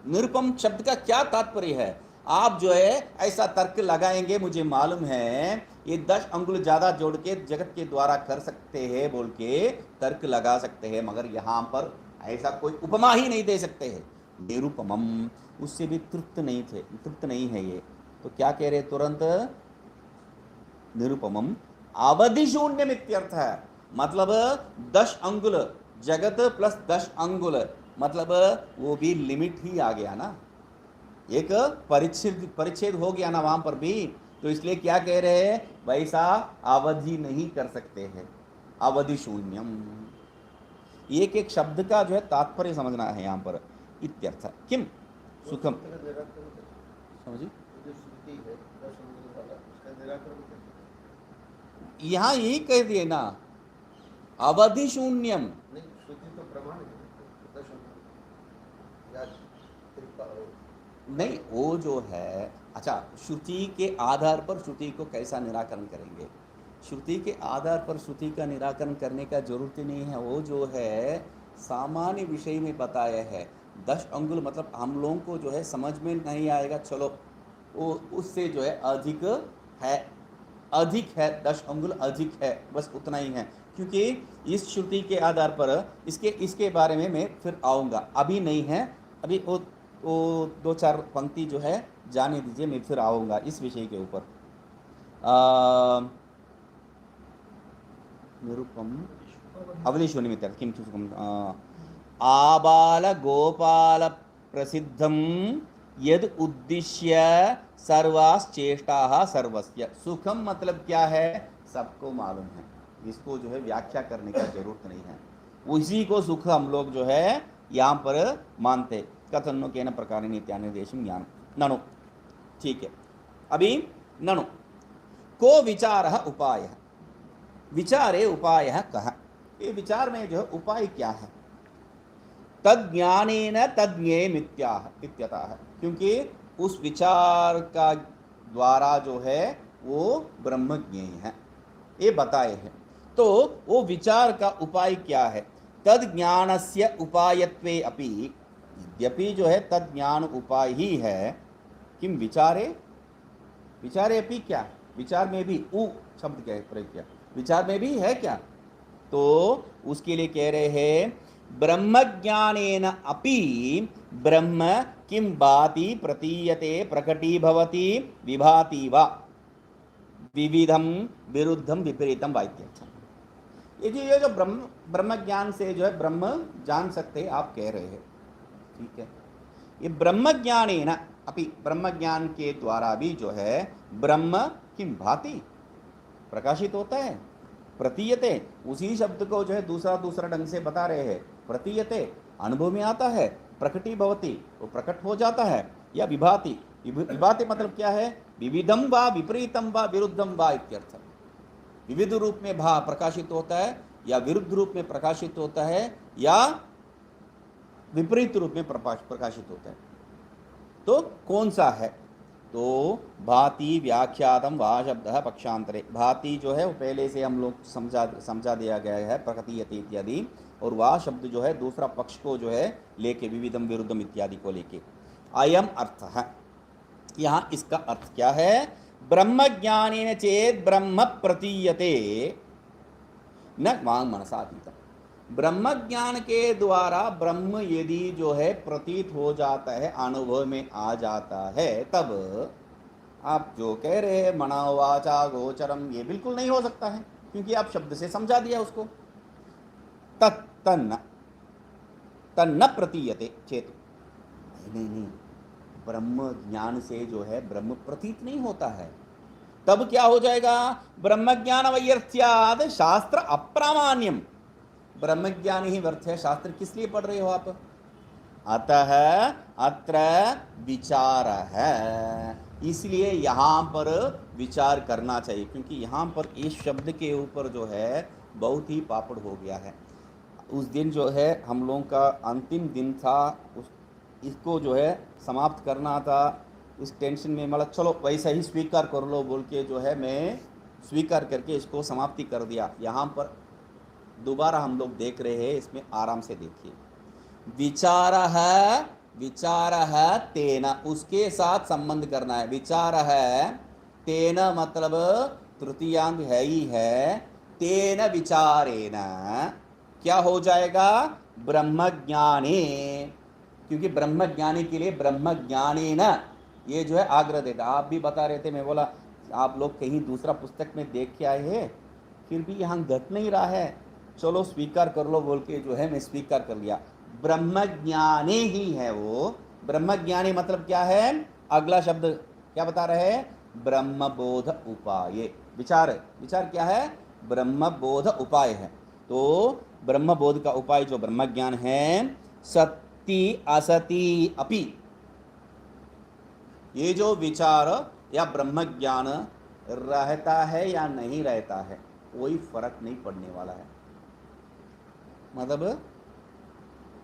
निरुपम शब्द का क्या तात्पर्य है? आप जो है ऐसा तर्क लगाएंगे, मुझे मालूम है ये 10 अंगुल ज्यादा जोड़ के जगत के द्वारा कर सकते हैं बोल के तर्क लगा सकते हैं, मगर यहां पर ऐसा कोई उपमा ही नहीं दे सकते हैं। निरुपमम, उससे भी तृप्त नहीं है ये। तो क्या कह रहे तुरंत? निरुपमम अवधि शून्यम इत्यर्थ है। मतलब 10 अंगुल जगत प्लस 10 अंगुल, मतलब वो भी लिमिट ही आ गया ना, एक परिच्छेद हो गया ना वहां पर भी। तो इसलिए क्या कह रहे हैं, वैसा अवधि नहीं कर सकते हैं, अवधि शून्यम। एक एक शब्द का जो है तात्पर्य समझना है यहाँ पर। इत्यर्थ किम सुखम, समझिए यहाँ यही कह दिए ना, अवधि शून्यम। नहीं, वो जो है, अच्छा, श्रुति के आधार पर श्रुति को कैसा निराकरण करेंगे? श्रुति के आधार पर श्रुति का निराकरण करने का जरूरत ही नहीं है। वो जो है सामान्य विषय में बताया है। 10 अंगुल मतलब हम लोगों को जो है समझ में नहीं आएगा, चलो वो उससे जो है अधिक है 10 अंगुल अधिक है, बस उतना ही है। क्योंकि इस श्रुति के आधार पर इसके बारे में मैं फिर आऊँगा, अभी नहीं है। अभी वो 2-4 पंक्ति जो है जाने दीजिए, मैं फिर आऊँगा इस विषय के ऊपर। निरुपम अवधिशून्यमित्यर्थ किम सुखम आबाल गोपाल प्रसिद्धम यद उद्दिश्य सर्वाश्चेष्टा सर्वस्य। सुखम मतलब क्या है, सबको मालूम है, इसको जो है व्याख्या करने की जरूरत नहीं है। उसी को सुख हम लोग जो है यहाँ पर मानते। कथनो के न प्रकार नित्यानिर्देशम ज्ञान ननु, ठीक है। अभी ननु को विचार उपाय, विचारे उपाय कहा, ये विचार में जो है उपाय क्या है? तज्ञानेन तज्ञेयम् इत्यतः, क्योंकि उस विचार का द्वारा जो है वो ब्रह्म ज्ञेय है, ये बताए हैं। तो वो विचार का उपाय क्या है? तद ज्ञानस्य उपायत्वे अपि, यद्यपि जो है तद ज्ञान उपाय ही है, किम विचारे, विचारे अपि क्या, विचार में भी उ शब्द क्या प्रयोग किया, विचार में भी है क्या? तो उसके लिए कह रहे हैं ब्रह्मज्ञानेन अपि ब्रह्म किं भाति प्रतीयते प्रकटी भवति विभाति वा विविधम विरुद्धम विपरीतम वाक्यर्थम। ये जो ब्रह्म ब्रह्म ज्ञान से जो है ब्रह्म जान सकते आप कह रहे हैं, ठीक है। ये ब्रह्म ज्ञानेन अपि ब्रह्म ज्ञान के द्वारा भी जो है ब्रह्म किम भाति प्रकाशित होता है, प्रतीयते उसी शब्द को जो है दूसरा दूसरा ढंग से बता रहे हैं। प्रतीयते अनुभव में आता है, प्रकटी भवति वो प्रकट हो जाता है, या विभाति विभाति मतलब क्या है? विविधम वा विपरीतम वा विरुद्धम वा इत्यर्थ। विविध रूप में भा प्रकाशित होता है या विरुद्ध रूप में प्रकाशित होता है या विपरीत रूप में प्रकाशित होता है। तो कौन सा है? तो भाति व्याख्यातम वा शब्द पक्षांतरे। भाति जो है वो पहले से हम लोग समझा दिया गया है, प्रकृति इत्यादि, और वा शब्द जो है दूसरा पक्ष को जो है लेके विविधम विरुद्धम इत्यादि को लेके। अयम अर्थ है, यहाँ इसका अर्थ क्या है? ब्रह्म ज्ञानेन चेत ब्रह्म प्रतीयते न वांग मनसातीतम। ब्रह्म ज्ञान के द्वारा ब्रह्म यदि जो है प्रतीत हो जाता है, अनुभव में आ जाता है, तब आप जो कह रहे हैं मनोवाचा गोचरम, ये बिल्कुल नहीं हो सकता है, क्योंकि आप शब्द से समझा दिया उसको। तन्न तन्न प्रतीयते चेत, नहीं, ब्रह्म ज्ञान से जो है ब्रह्म प्रतीत नहीं होता है। तब क्या हो जाएगा? ब्रह्म ज्ञान वैर्थ्याद शास्त्र अप्रामाण्यम। ब्रह्म ज्ञान ही व्यर्थ है, शास्त्र किस लिए पढ़ रहे हो आप? अतः अत्र विचार है, इसलिए यहां पर विचार करना चाहिए, क्योंकि यहां पर इस शब्द के ऊपर जो है बहुत ही पापड़ हो गया है। उस दिन जो है हम लोगों का अंतिम दिन था, इसको जो है समाप्त करना था। इस टेंशन में मतलब चलो वैसा ही स्वीकार कर लो बोल के जो है मैं स्वीकार करके इसको समाप्ति कर दिया। यहाँ पर दोबारा हम लोग देख रहे हैं, इसमें आराम से देखिए। विचार है तेना, उसके साथ संबंध करना है। विचार है तेना मतलब तृतीयांग है ही है। तेन विचारेण क्या हो जाएगा? ब्रह्म ज्ञाने, क्योंकि ब्रह्म ज्ञानी के लिए ब्रह्म ज्ञानी न ये जो है आग्रह देता। आप भी बता रहे थे, मैं बोला आप लोग कहीं दूसरा पुस्तक में देख के आए हैं, फिर भी यहाँ घट नहीं रहा है, चलो स्वीकार कर लो बोल के जो है मैं स्वीकार कर लिया। ब्रह्म ज्ञानी ही है वो। ब्रह्म ज्ञानी मतलब क्या है? अगला शब्द क्या बता रहे हैं? ब्रह्म बोध उपाय। विचार क्या है? ब्रह्म बोध उपाय है। तो ब्रह्म बोध का उपाय जो ब्रह्म ज्ञान है, सत्ति असति अपि, ये जो विचार या ब्रह्म ज्ञान रहता है या नहीं रहता है, कोई फर्क नहीं पड़ने वाला है। मतलब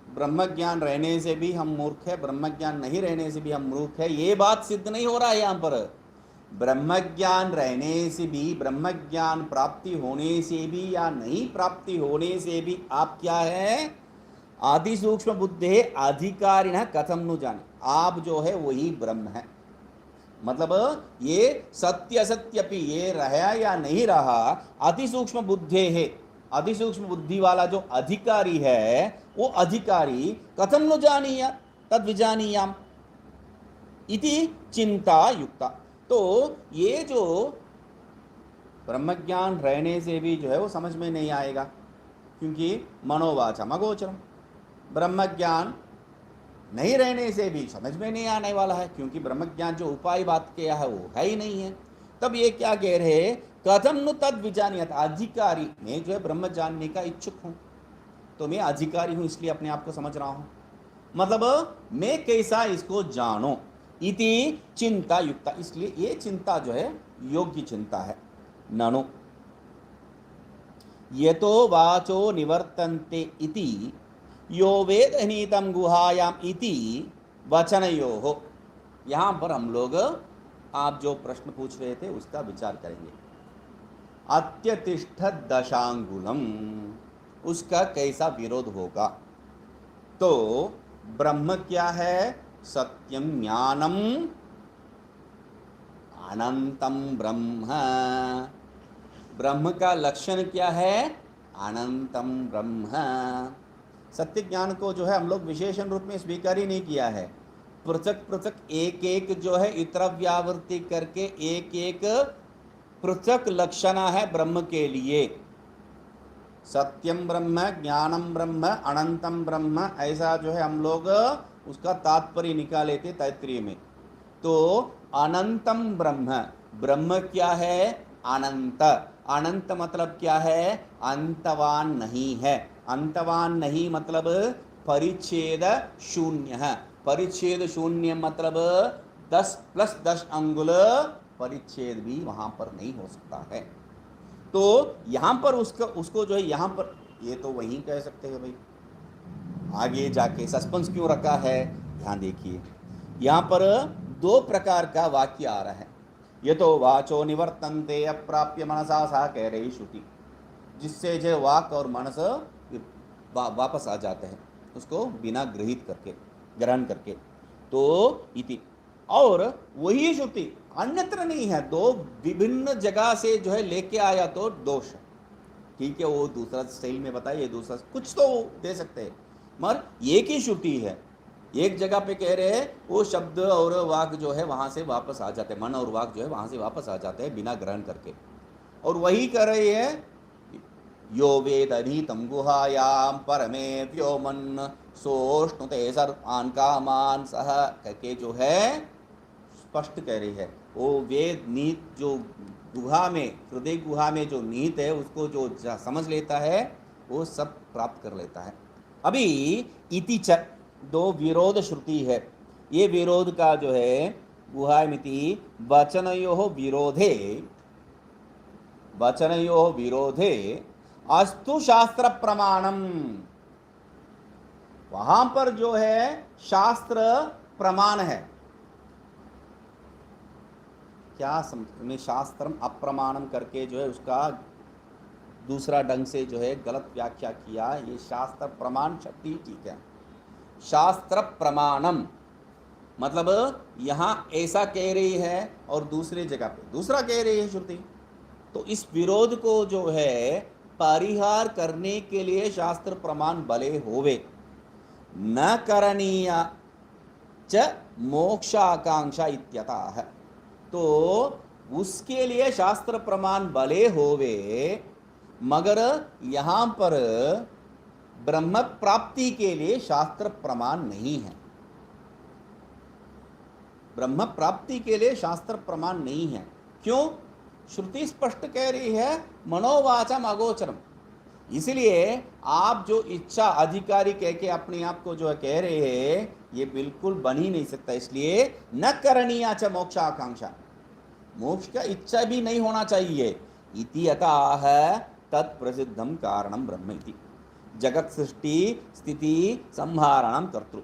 ब्रह्म ज्ञान रहने से भी हम मूर्ख है, ब्रह्म ज्ञान नहीं रहने से भी हम मूर्ख है, ये बात सिद्ध नहीं हो रहा है यहाँ पर। ब्रह्म ज्ञान रहने से भी, ब्रह्म ज्ञान प्राप्ति होने से भी या नहीं प्राप्ति होने से भी आप क्या है? आदि सूक्ष्म बुद्धे अधिकारिण कथम नु जाने, आप जो है वही ब्रह्म है। मतलब ये सत्य असत्यपि ये रहा या नहीं रहा, अति सूक्ष्म बुद्धे है, अति सूक्ष्म बुद्धि वाला जो अधिकारी है वो अधिकारी कथम नु जानीय तद विजानीयाम इति चिंता युक्ता। तो ये जो ब्रह्म ज्ञान रहने से भी जो है वो समझ में नहीं आएगा, क्योंकि मनोवाचम अगोचरम। ब्रह्म ज्ञान नहीं रहने से भी समझ में नहीं आने वाला है, क्योंकि ब्रह्म ज्ञान जो उपाय बात किया है वो है ही नहीं है। तब ये क्या कह रहे हैं? कथम नु तद विजानियत, अधिकारी, मैं जो है ब्रह्म जानने का इच्छुक हूं, तो मैं अधिकारी हूं इसलिए अपने आप को समझ रहा हूं। मतलब मैं कैसा इसको जानो, इति चिंता युक्ता, इसलिए ये चिंता जो है योग्य चिंता है। ननु ये तो वाचो निवर्तन्ते इति यो वेद नीतम गुहायाम इति वचनयो हो। यहाँ पर हम लोग आप जो प्रश्न पूछ रहे थे उसका विचार करेंगे। अत्यतिष्ठ दशांगुलम, उसका कैसा विरोध होगा? तो ब्रह्म क्या है? सत्यम ज्ञानम अनंतम ब्रह्म। ब्रह्म का लक्षण क्या है? अनंतम ब्रह्म। सत्य ज्ञान को जो है हम लोग विशेषण रूप में स्वीकार ही नहीं किया है। पृथक पृथक एक एक जो है इतर व्यावृत्ति करके एक एक पृथक लक्षण है ब्रह्म के लिए। सत्यम ब्रह्म, ज्ञानम ब्रह्म, अनंतम ब्रह्म, ऐसा जो है हम लोग उसका तात्पर्य निकाले थे तैत्तिरीय में। तो अनंतम ब्रह्म, ब्रह्म क्या है? अनंत। अनंत मतलब क्या है? अंतवान नहीं है। अंतवान नहीं मतलब परिच्छेद शून्य है। परिच्छेद शून्य मतलब 10 + 10 अंगुल परिच्छेद भी वहां पर नहीं हो सकता है। तो यहां पर उसको जो है यहां पर ये तो वही कह सकते हैं भाई। आगे जाके सस्पेंस क्यों रखा है? ध्यान देखिए, यहां पर 2 प्रकार का वाक्य आ रहा है। ये तो वाचो निवर्तन्ते अप्राप्य मनसा सा कह रही श्रुति, जिससे जो वाक और मनस वापस आ जाते हैं उसको बिना ग्रहण करके। तो इति, और वही श्रुति अन्यत्र नहीं है, 2 विभिन्न जगह से जो है लेके आया तो दोष। ठीक है, वो दूसरा स्टाइल में बताया, ये दूसरा कुछ तो दे सकते हैं, मगर एक ही श्रुति है। एक जगह पे कह रहे हैं वो शब्द और वाक जो है वहां से वापस आ जाते हैं, मन और वाक जो है वहां से वापस आ जाते हैं बिना ग्रहण करके। और वही कह रहे हैं यो वेदनीतम गुहायाम परमे व्योमन सोष्णुते सर्वान् कामान् सह करके जो है स्पष्ट कह रही है। वो वेद नीत जो गुहा में, हृदय गुहा में जो नीत है उसको जो समझ लेता है वो सब प्राप्त कर लेता है। अभी इति च 2 विरोध श्रुति है। ये विरोध का जो है गुहामिति वचनयोः विरोधे अस्तु शास्त्र प्रमाणम। वहां पर जो है शास्त्र प्रमाण है। क्या में शास्त्रम अप्रमाणम करके जो है उसका दूसरा ढंग से जो है गलत व्याख्या किया। ये शास्त्र प्रमाण शक्ति ठीक है। शास्त्र प्रमाणम मतलब यहां ऐसा कह रही है और दूसरे जगह पे दूसरा कह रही है श्रुति। तो इस विरोध को जो है परिहार करने के लिए शास्त्र प्रमाण भले होवे, न करणीय च मोक्षाकांक्षा इत्यतः। तो उसके लिए शास्त्र प्रमाण भले होवे, मगर यहां पर ब्रह्म प्राप्ति के लिए शास्त्र प्रमाण नहीं है। ब्रह्म प्राप्ति के लिए शास्त्र प्रमाण नहीं है। क्यों? श्रुति स्पष्ट कह रही है मनोवाचम अगोचरम। इसलिए आप जो इच्छा अधिकारी कह के अपने आप को जो कह रहे हैं ये बिल्कुल बन ही नहीं सकता। इसलिए न करणीय च मोक्ष आकांक्षा, मोक्ष का इच्छा भी नहीं होना चाहिए। इति अतः तत्प्रसिद्धम कारणम ब्रह्म इति जगत सृष्टि स्थिति संहारणम कर्तृ।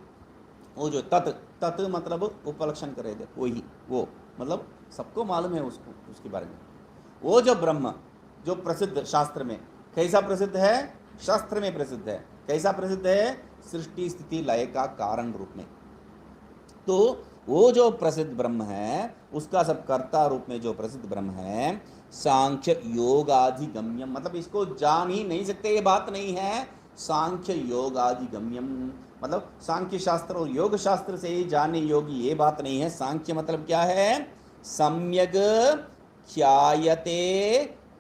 वो जो तत् मतलब उपलक्षण कर रहे थे वही, वो मतलब सबको मालूम है उसको, उसके बारे में। वो जो ब्रह्म जो प्रसिद्ध शास्त्र में कैसा प्रसिद्ध है? शास्त्र में प्रसिद्ध है। कैसा प्रसिद्ध है? सृष्टि स्थिति लय का कारण रूप में। तो वो जो प्रसिद्ध ब्रह्म है उसका सब कर्ता रूप में जो प्रसिद्ध ब्रह्म है सांख्य योगाधिगम्यम, मतलब इसको जान ही नहीं सकते, ये बात नहीं है। सांख्य योगाधिगम्यम मतलब सांख्य शास्त्र और योग शास्त्र से ही जानने योगी, ये बात नहीं है। सांख्य मतलब क्या है? सम्यग ख्यायते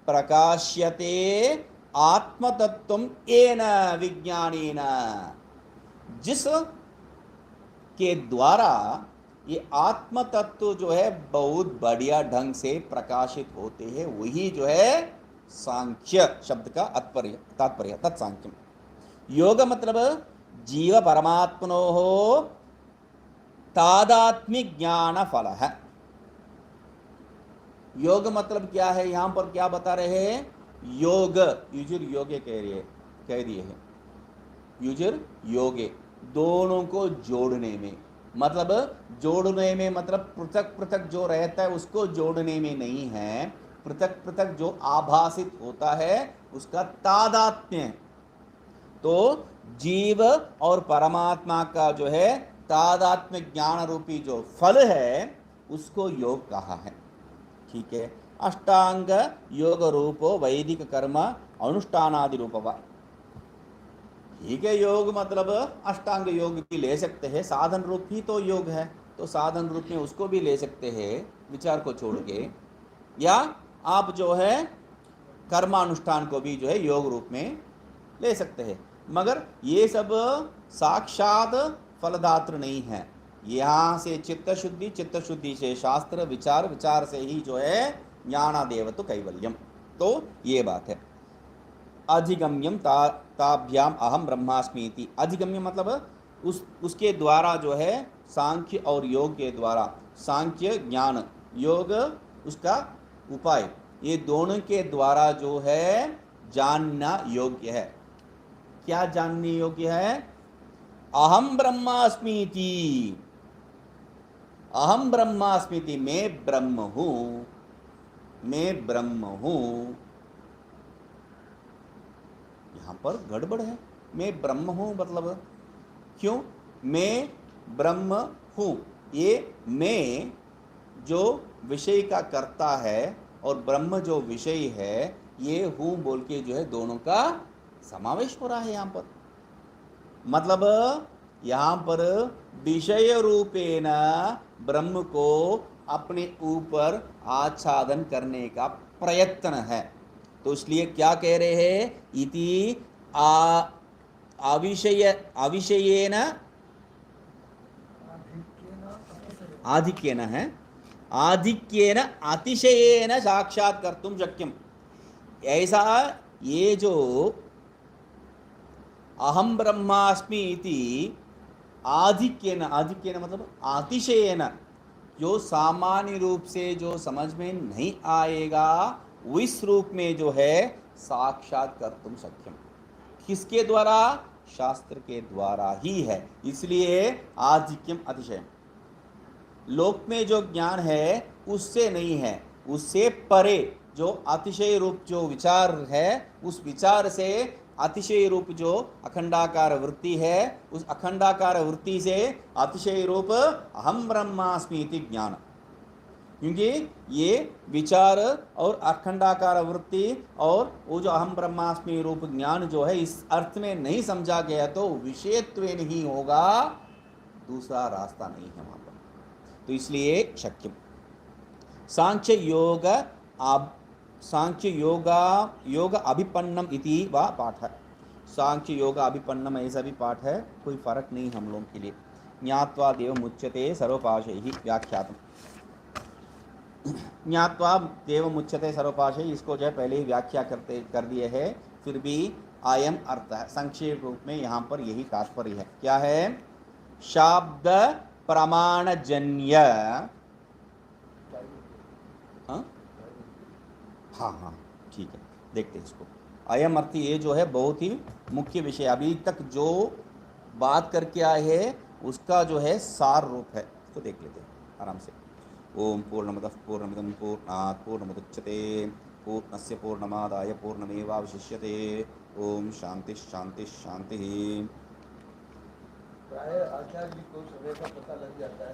प्रकाश्यते आत्मतत्वम येन विज्ञानेन, जिस के द्वारा ये आत्म तत्व जो है बहुत बढ़िया ढंग से प्रकाशित होते हैं, वही जो है सांख्य शब्द का तात्पर्य तत्सांख्यम। योग मतलब जीव परमात्मनोः तादात्म्य ज्ञान फल है। योग मतलब क्या है? यहां पर क्या बता रहे हैं? योग युजुर योगे कह दिए हैं। युजुर योगे दोनों को जोड़ने में, मतलब जोड़ने में मतलब पृथक पृथक जो रहता है उसको जोड़ने में नहीं है। पृथक पृथक जो आभासित होता है उसका तादात्म्य है। तो जीव और परमात्मा का जो है तादात्म्य ज्ञान रूपी जो फल है उसको योग कहा है। ठीक है, अष्टांग योग रूपो वैदिक कर्म अनुष्ठानादि रूपवा। ठीक है, योग मतलब अष्टांग योग भी ले सकते हैं, साधन रूप ही तो योग है, तो साधन रूप में उसको भी ले सकते हैं विचार को छोड़ के, या आप जो है कर्मानुष्ठान को भी जो है योग रूप में ले सकते हैं। मगर ये सब साक्षात फलदात्र नहीं है। यहाँ से चित्त शुद्धि, चित्त शुद्धि से शास्त्र, विचार, विचार से ही जो है ज्ञानादेव तो कैवल्यम। तो ये बात है। अधिगम्यम ताभ्याम अहम ब्रह्मास्मि इति। अधिगम्य मतलब उसके द्वारा जो है सांख्य और योग के द्वारा, सांख्य ज्ञान, योग उसका उपाय, ये दोनों के द्वारा जो है जानना योग्य है। क्या जानने योग्य है? अहम ब्रह्मास्मि इति। अहम ब्रह्मास्मि इति, मैं ब्रह्म हूं, मैं ब्रह्म हूं। यहां पर गड़बड़ है। मैं ब्रह्म हूं मतलब क्यों? मैं ब्रह्म हूं, ये मैं जो विषय का कर्ता है और ब्रह्म जो विषय है, ये हूं बोल के जो है दोनों का समावेश हो रहा है यहां पर। मतलब यहां पर विषय रूपेण ब्रह्म को अपने ऊपर आच्छादन करने का प्रयत्न है। तो इसलिए क्या कह रहे हैं? इति अविषयेन, आधिक्येन है, आधिक्येन अतिशयेन साक्षात कर्तुम शक्यम। ऐसा ये जो अहम ब्रह्मास्मि इति आधिक्येन, आधिक्येन मतलब अतिशयेन, जो सामान्य रूप से जो समझ में नहीं आएगा, इस रूप में जो है साक्षात कर्तुम शक्यम। किसके द्वारा? शास्त्र के द्वारा ही है। इसलिए आधिक्यम अतिशयम। लोक में जो ज्ञान है उससे नहीं है, उससे परे जो अतिशय रूप जो विचार है, उस विचार से अतिशय रूप जो अखंडाकार वृत्ति है, उस अखंडाकार वृत्ति से अतिशय रूप अहम ब्रह्मास्मि इति ज्ञान। क्योंकि ये विचार और अखंडाकार वृत्ति और वो जो अहम ब्रह्मास्मि रूप ज्ञान जो है, इस अर्थ में नहीं समझा गया तो विषयत्व नहीं होगा, दूसरा रास्ता नहीं है वहां पर। तो इसलिए शक्य सांख्य योग सांख्य योग अभिपन्नम इति वा पाठ है। सांख्य योग अभिपन्नम ऐसा भी पाठ है, कोई फर्क नहीं हम लोगों के लिए। ज्ञात्वा देव मुच्यते सर्वपाशैः व्याख्यातम। ज्ञात्वा देव मुच्यते सर्वपाशैः, इसको जो है पहले ही व्याख्या कर दिए है, फिर भी आयम अर्थ है, संक्षेप रूप में यहाँ पर यही तात्पर्य है। क्या है? शाब्द प्रमाणजन्य, हाँ ठीक है, देखते हैं इसको। अयम अर्थ ये जो है बहुत ही मुख्य विषय, अभी तक जो बात करके आए हैं उसका जो है सार रूप है, इसको देख लेते हैं आराम से। ओम पूर्णमदः पूर्णमिदं पूर्णात् पूर्णमुदच्यते पूर्णस्य पूर्णमादाय पूर्णमेवावशिष्यते। ओम शांति शांति शांति। प्राय आचार्य जी को समय का पता लग जाता है।